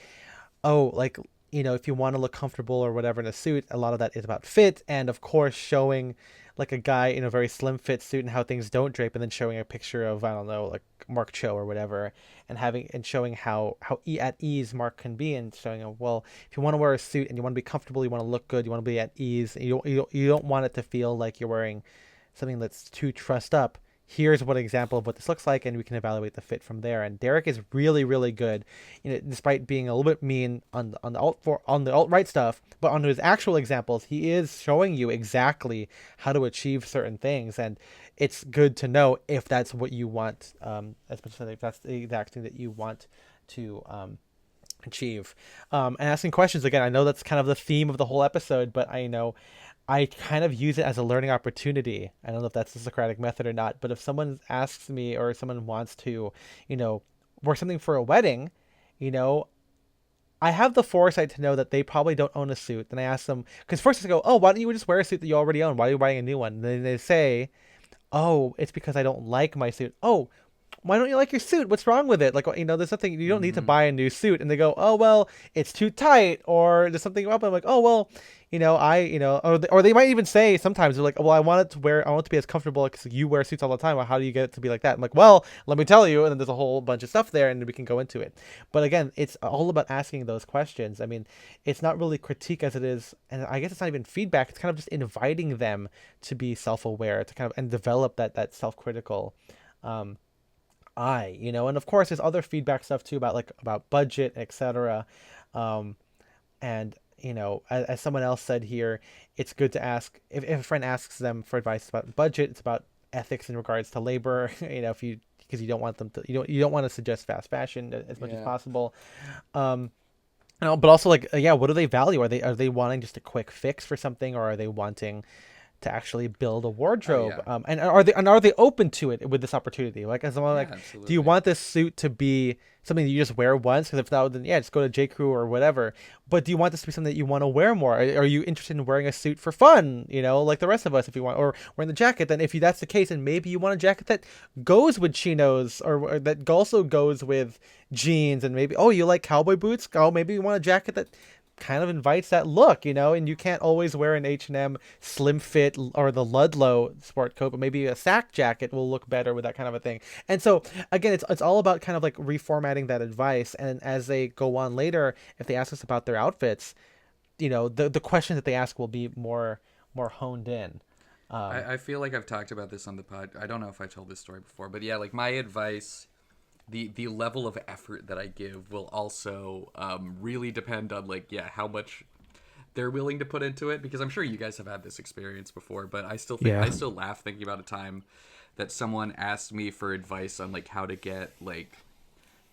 oh, like, if you want to look comfortable or whatever in a suit, a lot of that is about fit, and of course showing like a guy in a very slim fit suit and how things don't drape, and then showing a picture of, I don't know, like Mark Cho or whatever, and showing how at ease Mark can be, and showing him, well, if you want to wear a suit and you want to be comfortable, you want to look good, you want to be at ease, and you don't want it to feel like you're wearing something that's too trussed up. Here's what example of what this looks like, and we can evaluate the fit from there. And Derek is really, really good, despite being a little bit mean on the alt right stuff, but on his actual examples, he is showing you exactly how to achieve certain things, and it's good to know if that's what you want, especially if that's the exact thing that you want to achieve. And asking questions again. I know that's kind of the theme of the whole episode, but I know I kind of use it as a learning opportunity. I don't know if that's the Socratic method or not, but if someone asks me or someone wants to, you know, work something for a wedding, you know, I have the foresight to know that they probably don't own a suit. Then I ask them, because first I go, oh, why don't you just wear a suit that you already own? Why are you buying a new one? And then they say, oh, it's because I don't like my suit. Oh, why don't you like your suit? What's wrong with it? Like, there's nothing, you don't need to Mm-hmm. buy a new suit. And they go, oh, well, it's too tight, or there's something up. I'm like, oh, well, or they might even say sometimes they're like, well, I want it to be as comfortable because you wear suits all the time. Well, how do you get it to be like that? I'm like, well, let me tell you. And then there's a whole bunch of stuff there and we can go into it. But again, it's all about asking those questions. I mean, it's not really critique as it is. And I guess it's not even feedback. It's kind of just inviting them to be self-aware, to kind of, and develop that self-critical, um, and of course there's other feedback stuff too about about budget, etc. um and as someone else said here, it's good to ask if a friend asks them for advice about budget. It's about ethics in regards to labor. If you because you don't want them to you don't want to suggest fast fashion as much as Yeah. possible. um but also yeah, what do they value? Are they wanting just a quick fix for something, or are they wanting to actually build a Oh wardrobe? yeah. And are they open to it with this opportunity? Like, as I'm Yeah, like, do you absolutely. want this suit to be something that you just wear once? Because if not, then yeah, just go to J Crew or whatever. But do you want this to be something that you want to wear more? Are you interested in wearing a suit for fun? Like the rest of us, if you want, or wearing the jacket. Then if that's the case, then maybe you want a jacket that goes with chinos, or that also goes with jeans, and maybe, oh, you like cowboy boots? Oh, maybe you want a jacket that kind of invites that look, and you can't always wear an H&M slim fit or the Ludlow sport coat, but maybe a sack jacket will look better with that kind of a thing. And so again, it's all about kind of like reformatting that advice. And as they go on later, if they ask us about their outfits, the questions that they ask will be more honed in. um I feel like I've talked about this on the pod. I don't know if I told this story before, but yeah, like my advice, the level of effort that I give will also really depend on like yeah how much they're willing to put into it, because I'm sure you guys have had this experience before, but I Yeah. still laugh thinking about a time that someone asked me for advice on like how to get like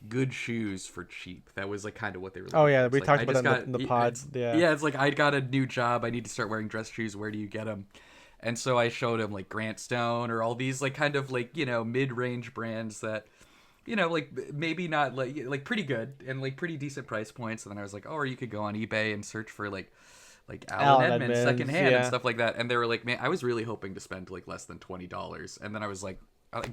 good shoes for cheap. That was like kind of what they were oh looking yeah, for. It's we like talked I about just that got in the it's pods. Yeah. yeah, it's like I got a new job. I need to start wearing dress shoes. Where do you get them? And so I showed him like Grant Stone or all these like kind of like mid-range brands that like maybe not like pretty good and like pretty decent price points. And then I was like, oh, or you could go on eBay and search for like Allen Alan Edmonds Edmonds. secondhand and Yeah. stuff like that. And they were like, man, I was really hoping to spend like less than $20. And then I was like,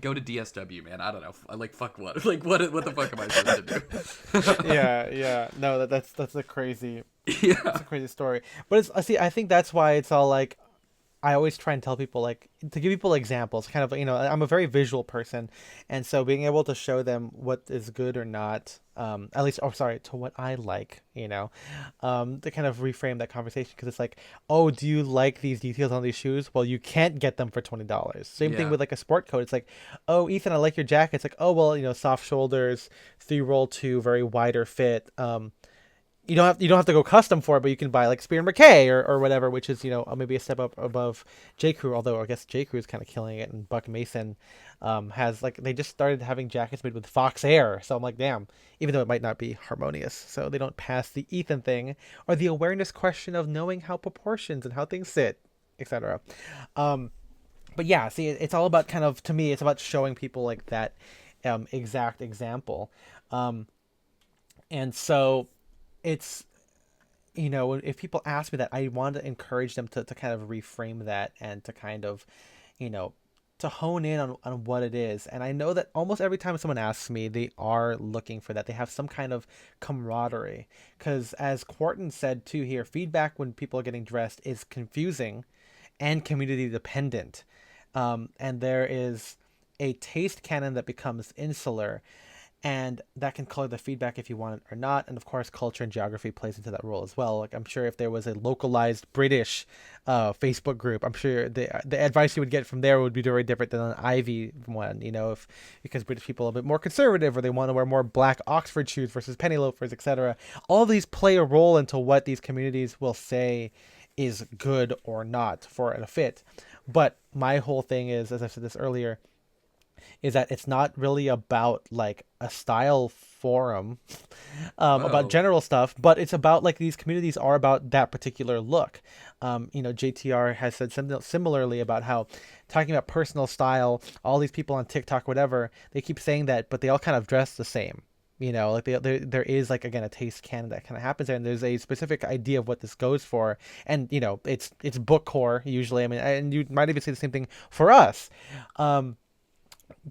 go to DSW, man. I don't know. Like fuck what? Like what the fuck am I supposed to Yeah, yeah. No, that's a crazy do? that's Yeah. a crazy story. But it's I see. I think that's why it's all like, I always try and tell people, like, to give people examples. Kind of, I'm a very visual person, and so being able to show them what is good or not, at least, oh, sorry, to what I like, to kind of reframe that conversation, because it's like, oh, do you like these details on these shoes? Well, you can't get them for $20. Same thing Yeah. with like a sport coat. It's like, oh, Ethan, I like your jacket. It's like, oh, well, soft shoulders, three roll two, very wider fit. You don't have to go custom for it, but you can buy like Spear and McKay or whatever, which is maybe a step up above J Crew. Although I guess J Crew is kind of killing it, and Buck Mason has, like, they just started having jackets made with Fox Air. So I'm like, damn, even though it might not be harmonious, so they don't pass the Ethan thing or the awareness question of knowing how proportions and how things sit, etc. Um, but yeah, see, it's all about, kind of, to me, it's about showing people like that exact example. Um, and so it's if people ask me that, I want to encourage them to kind of reframe that, and to kind of you know to hone in on what it is. And I know that almost every time someone asks me, they are looking for that. They have some kind of camaraderie, because as Quarton said too here, feedback when people are getting dressed is confusing and community dependent. And there is a taste canon that becomes insular, and that can color the feedback if you want it or not. And of course, culture and geography plays into that role as well. Like, I'm sure if there was a localized British Facebook group, I'm sure the advice you would get from there would be very different than an Ivy one. If because British people are a bit more conservative, or they want to wear more black Oxford shoes versus penny loafers, etc. All of these play a role into what these communities will say is good or not for a fit. But my whole thing is, as I said this earlier, is that it's not really about like a style forum about Whoa. general stuff, but it's about like these communities are about that particular look. JTR has said something similarly about how talking about personal style, all these people on TikTok, whatever, they keep saying that, but they all kind of dress the same. Like there is like again a taste canon that kind of happens there, and there's a specific idea of what this goes for, and it's bookcore usually. I mean, and you might even say the same thing for us. Um,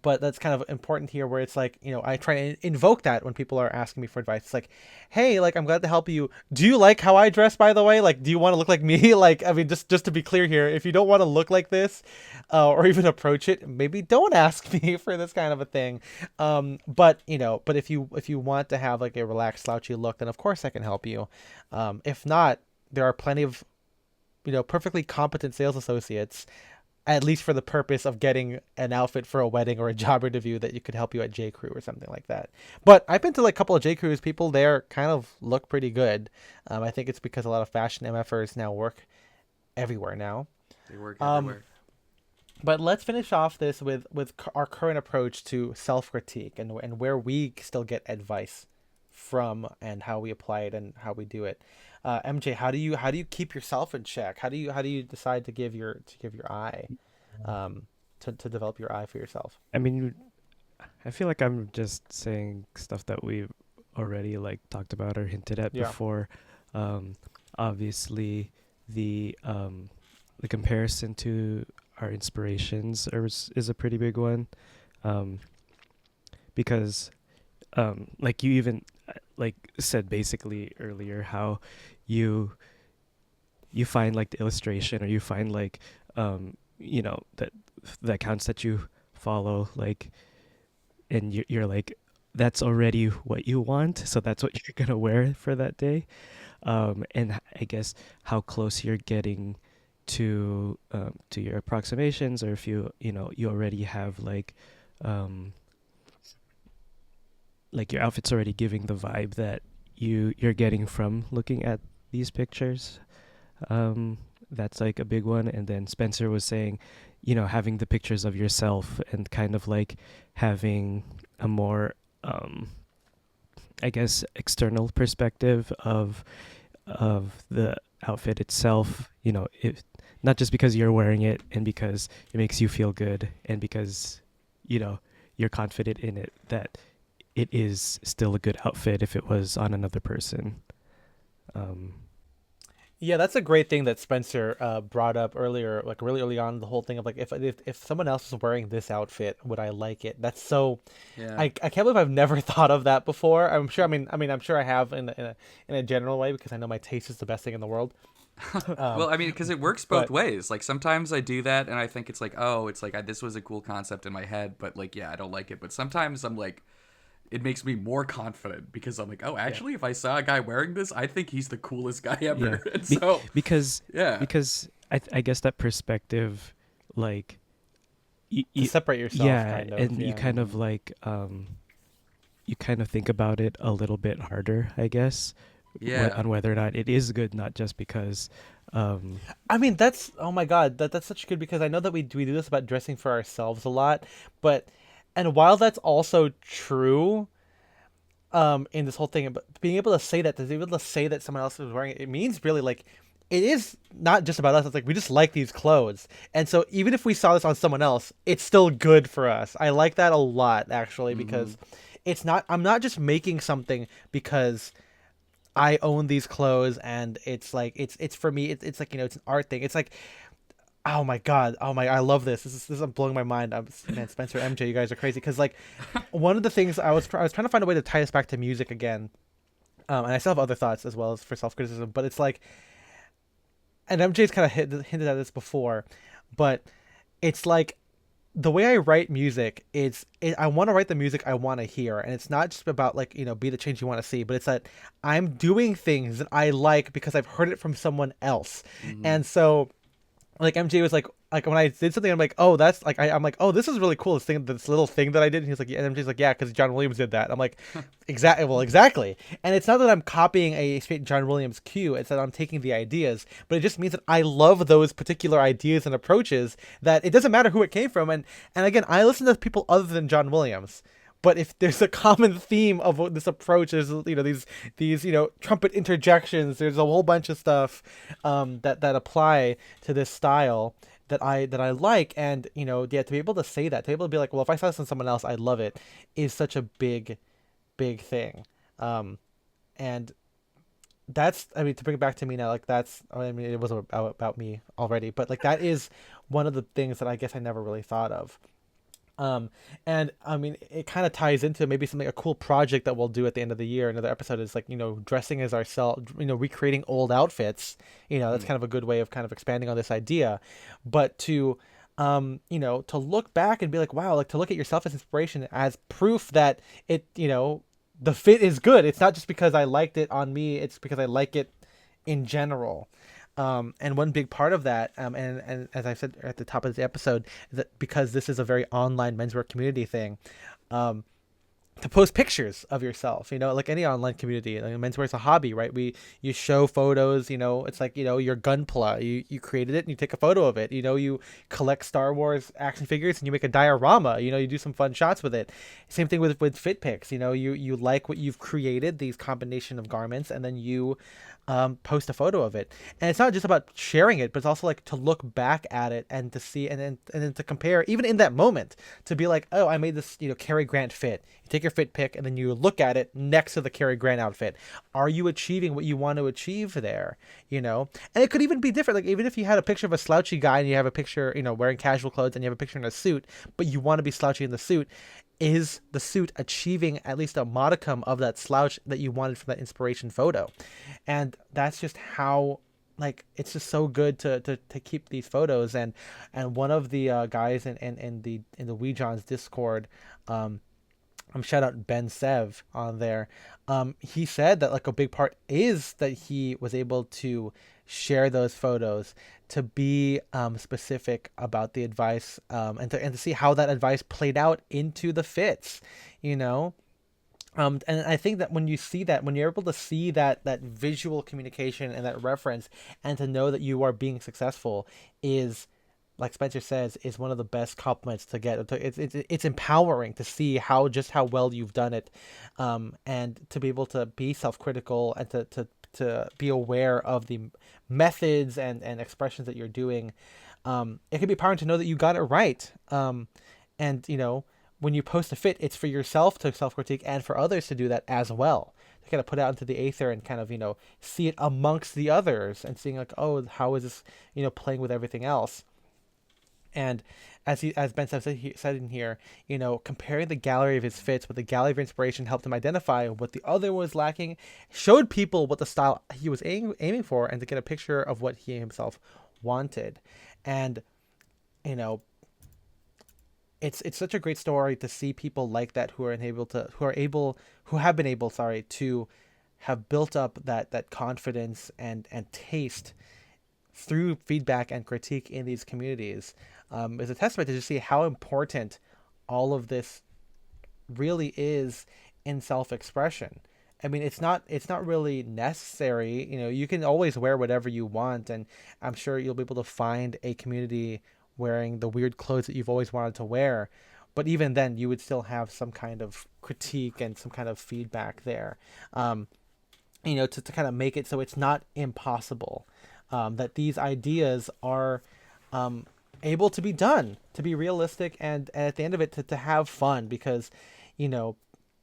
but that's kind of important here where it's like I try to invoke that when people are asking me for advice. It's like, hey, like I'm glad to help you. Do you like how I dress, by the way? Like, do you want to look like me? Like, I mean, just to be clear here, if you don't want to look like this or even approach it, maybe don't ask me for this kind of a thing. But if you want to have like a relaxed slouchy look, then of course I can help you. If not, there are plenty of perfectly competent sales associates, at least for the purpose of getting an outfit for a wedding or a job interview, that you could help you at J. Crew or something like that. But I've been to like a couple of J. Crews. People there kind of look pretty good. I think it's because a lot of fashion MFers now work everywhere now. They work Um, everywhere. but let's finish off this with our current approach to self critique and where we still get advice from and how we apply it and how we do it. MJ, how do you keep yourself in check? How do you decide to give your eye, to develop your eye for yourself? I mean, I feel like I'm just saying stuff that we've already like talked about or hinted at Yeah. before. Um, Obviously, the comparison to our inspirations is a pretty big one, um, because like you even like said basically earlier how you you find like the illustration or you find like that the accounts that you follow like and you're like that's already what you want, so that's what you're gonna wear for that day. And I guess how close you're getting to your approximations, or if you already have um like your outfit's already giving the vibe that you're getting from looking at these pictures. um that's like a big one. And then Spencer was saying, having the pictures of yourself and kind of like having a more I guess external perspective of the outfit itself, if not just because you're wearing it and because it makes you feel good and because you know you're confident in it, that it is still a good outfit if it was on another person. um Yeah, that's a great thing that Spencer brought up earlier, like really early on, the whole thing of like if someone else is wearing this outfit, would I like it? That's so Yeah. I can't believe I've never thought of that before. I'm sure. I mean, I'm sure I have in a general way because I know my taste is the best thing in the world. Um, Well, I mean, because it works both but ways. Like sometimes I do that, and I think it's like, oh, it's like this was a cool concept in my head, but like, yeah, I don't like it. But sometimes I'm like, it makes me more confident because I'm like, oh, yeah, actually, if I saw a guy wearing this, I think he's the coolest guy yeah. ever. And Be- so, because yeah, because I guess that perspective, like to you, separate yourself, yeah, kind of. and you Yeah. kind of like you kind of think about it a little bit harder, I guess, yeah, on whether or not it is good, not just because um I mean, that's oh my god, that's such good because I know that we do this about dressing for ourselves a lot, but and while that's also true, in this whole thing, but being able to be able to say that someone else is wearing it, it means really like it is not just about us. It's like we just like these clothes, and so even if we saw this on someone else, it's still good for us. I like that a lot actually hmm because it's not. I'm not just making something because I own these clothes and it's like it's for me. It's like it's an art thing. It's like oh my god, oh my, I love this. This is blowing my mind. Man, Spencer, MJ, you guys are crazy because like one of the things I was trying to find a way to tie this back to music again. And I still have other thoughts as well as for self criticism, but it's like, and MJ's kind of hinted at this before, but it's like the way I write music I want to write the music I want to hear, and it's not just about like be the change you want to see, but it's that I'm doing things that I like because I've heard it from someone else, hmm and so like MJ was like like when I did something, I'm like, oh, that's like I'm like, oh, this is really cool. This little thing that I did. And he's like, yeah. And MJ's like, yeah, because John Williams did that. I'm like, exactly. Well, exactly. And it's not that I'm copying a straight John Williams cue. It's that I'm taking the ideas, but it just means that I love those particular ideas and approaches. That it doesn't matter who it came from. And again, I listen to people other than John Williams. But if there's a common theme of what this approach is, these trumpet interjections. There's a whole bunch of stuff that apply to this style that I like, and yeah, to be able to say that, to be able to be like, well, if I saw this in someone else, I love it, is such a big thing, and that's, I mean, to bring it back to me now, like that's, I mean, it was about me already, but like that is one of the things that I guess I never really thought of. Um, and I mean, it kind of ties into maybe something, a cool project that we'll do at the end of the year. Another episode is like, dressing as ourselves, recreating old outfits. That's Mm. kind of a good way of kind of expanding on this idea. But to look back and be like, wow, like to look at yourself as inspiration, as proof that the fit is good. It's not just because I liked it on me, it's because I like it in general. And one big part of that, and as I said at the top of the episode, is that because this is a very online menswear community thing, um, to post pictures of yourself, like any online community. Like menswear is a hobby, right? You show photos, it's like, your gunpla. You created it and you take a photo of it. You collect Star Wars action figures and you make a diorama. You do some fun shots with it. Same thing with fit pics. You like what you've created, these combination of garments, and then you post a photo of it. And it's not just about sharing it, but it's also like to look back at it and to see, and then to compare, even in that moment, to be like, oh, I made this, Cary Grant fit. You take your fit pick and then you look at it next to the Cary Grant outfit. Are you achieving what you want to achieve there? And it could even be different. Like even if you had a picture of a slouchy guy and you have a picture, wearing casual clothes, and you have a picture in a suit, but you want to be slouchy in the suit, is the suit achieving at least a modicum of that slouch that you wanted from that inspiration photo? And that's just how, like, it's just so good to keep these photos. And one of the guys in the WeJohn's Discord, shout out Ben Sev on there. He said that like a big part is that he was able to share those photos to be specific about the advice, and to see how that advice played out into the fits, you know. And I think that when you see that, when you're able to see that visual communication and that reference, and to know that you are being successful, is, like Spencer says, is one of the best compliments to get. It's empowering to see how well you've done it, and to be able to be self-critical, and to be aware of the methods and expressions that you're doing. It can be empowering to know that you got it right. And when you post a fit, it's for yourself to self-critique and for others to do that as well. To kind of put out into the aether and kind of see it amongst the others, and seeing like, oh, how is this playing with everything else. And as Ben said in here, comparing the gallery of his fits with the gallery of inspiration helped him identify what the other was lacking, showed people what the style he was aiming for, and to get a picture of what he himself wanted. And you know, it's such a great story to see people like that who have been able, sorry, to have built up that confidence and taste through feedback and critique in these communities, is a testament to just see how important all of this really is in self-expression. I mean, it's not really necessary. You can always wear whatever you want, and I'm sure you'll be able to find a community wearing the weird clothes that you've always wanted to wear. But even then, you would still have some kind of critique and some kind of feedback there, to kind of make it so it's not impossible, that these ideas are able to be done, to be realistic, and at the end of it, to have fun. Because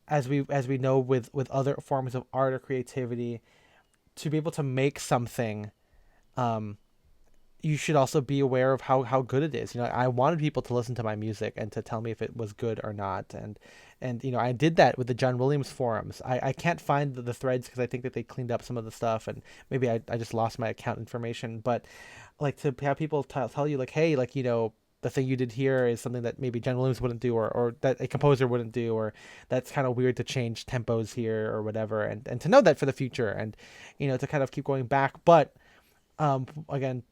as we know with other forms of art or creativity, to be able to make something, you should also be aware of how good it is. I wanted people to listen to my music and to tell me if it was good or not. And I did that with the John Williams forums. I can't find the threads because I think that they cleaned up some of the stuff, and maybe I just lost my account information. But like, to have people tell you like, hey, like, the thing you did here is something that maybe John Williams wouldn't do, or that a composer wouldn't do, or that's kind of weird to change tempos here or whatever, and to know that for the future, and to kind of keep going back. But again,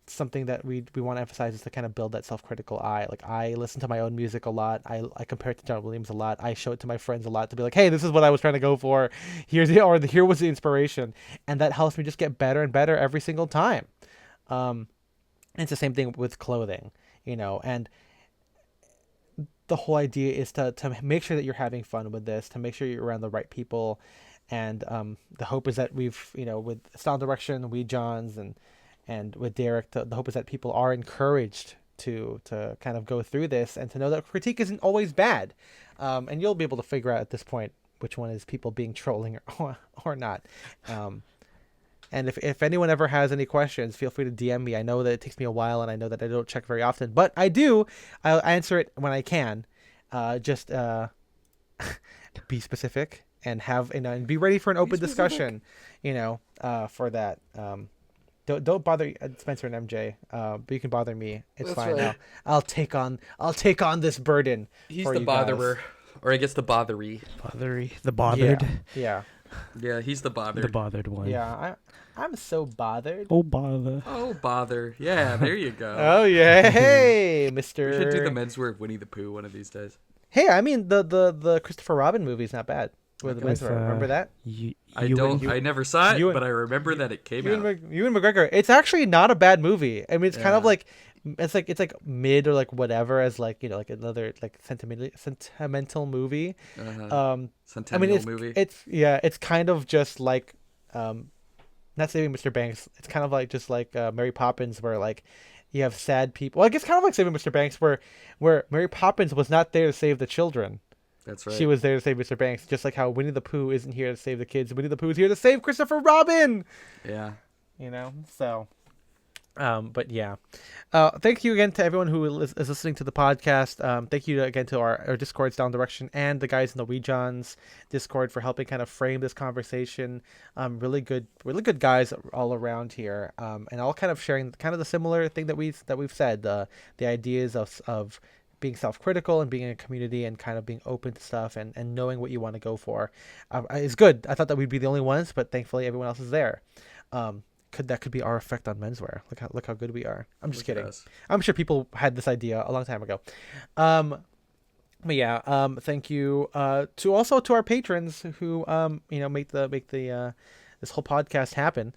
something that we want to emphasize is to kind of build that self-critical eye. Like, I listen to my own music a lot. I compare it to John Williams a lot. I show it to my friends a lot to be like, hey, this is what I was trying to go for. Here was the inspiration, and that helps me just get better and better every single time. Um, and it's the same thing with clothing, and the whole idea is to make sure that you're having fun with this, to make sure you're around the right people, and the hope is that we've, with Style Direction, We Johns, and with Derek, the hope is that people are encouraged to kind of go through this and to know that critique isn't always bad, and you'll be able to figure out at this point which one is people being trolling or not. And if anyone ever has any questions, feel free to DM me. I know that it takes me a while, and I know that I don't check very often, but I do. I'll answer it when I can. Just be specific and and be ready for an open discussion. For that. Don't bother Spencer and MJ. But you can bother me. It's That's fine. right. I'll take on this burden. He's for the you guys. botherer, or I guess the bothery. The bothered. Yeah. Yeah, he's the bothered. The bothered one. Yeah. I'm so bothered. Oh, bother. Oh, bother. Yeah, there you go. Oh yeah. Hey, Mr. We should do the menswear of Winnie the Pooh one of these days. Hey, I mean the Christopher Robin movie's not bad with the With, menswear. Remember that? I never saw it, Ewan- but I remember that it came out. Ewan McGregor. It's actually not a bad movie. I mean, it's kind of Yeah. like it's like mid or like whatever as like like another like sentimental movie. Uh-huh. I mean, Centennial movie. it's kind of just like not Saving Mr. Banks. It's kind of like just like Mary Poppins, where like you have sad people. Well, I guess kind of like Saving Mr. Banks, where Mary Poppins was not there to save the children. That's right. She was there to save Mr. Banks, just like how Winnie the Pooh isn't here to save the kids. Winnie the Pooh is here to save Christopher Robin. Yeah. So. But yeah, thank you again to everyone who is listening to the podcast. Thank you again to our Discord, Down Direction, and the guys in the We Johns Discord for helping kind of frame this conversation. Really good guys all around here. And all kind of sharing kind of the similar thing that we've said, the ideas of being self-critical and being in a community and kind of being open to stuff and knowing what you want to go for is good. I thought that we'd be the only ones, but thankfully everyone else is there. That could be our effect on menswear. Look how good we are. I'm just kidding. I'm sure people had this idea a long time ago. But yeah, thank you to our patrons who make the this whole podcast happen.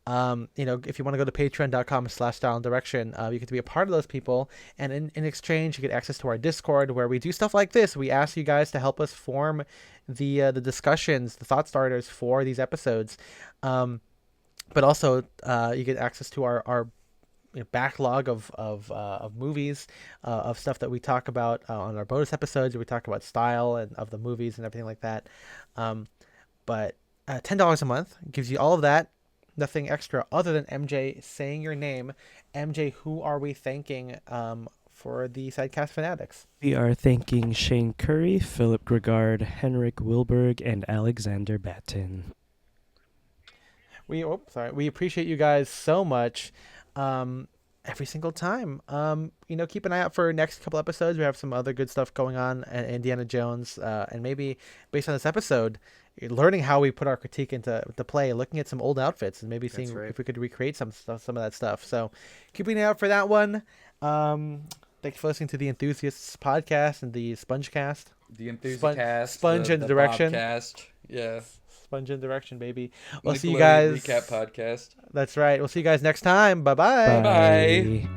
If you want to go to patreon.com/styleanddirection, you get to be a part of those people, and in exchange you get access to our Discord where we do stuff like this. We ask you guys to help us form the discussions, the thought starters for these episodes. But also, you get access to our backlog of movies, of stuff that we talk about on our bonus episodes, where we talk about style and of the movies and everything like that. But $10 a month gives you all of that, nothing extra other than MJ saying your name. MJ, who are we thanking for the Sidecast Fanatics? We are thanking Shane Curry, Philip Gregard, Henrik Wilberg, and Alexander Batten. We appreciate you guys so much. Every single time. Keep an eye out for next couple episodes. We have some other good stuff going on, Indiana Jones, and maybe based on this episode, learning how we put our critique into play, looking at some old outfits and maybe seeing if we could recreate some of that stuff. So keep an eye out for that one. Thank you for listening to the Enthusiasts podcast and the Spongecast. The Enthusiast, Sponge and the Direction. Bobcast. Yeah. Sponge and Direction, baby. We'll see you Nickelodeon guys. Recap podcast. That's right. We'll see you guys next time. Bye-bye. Bye.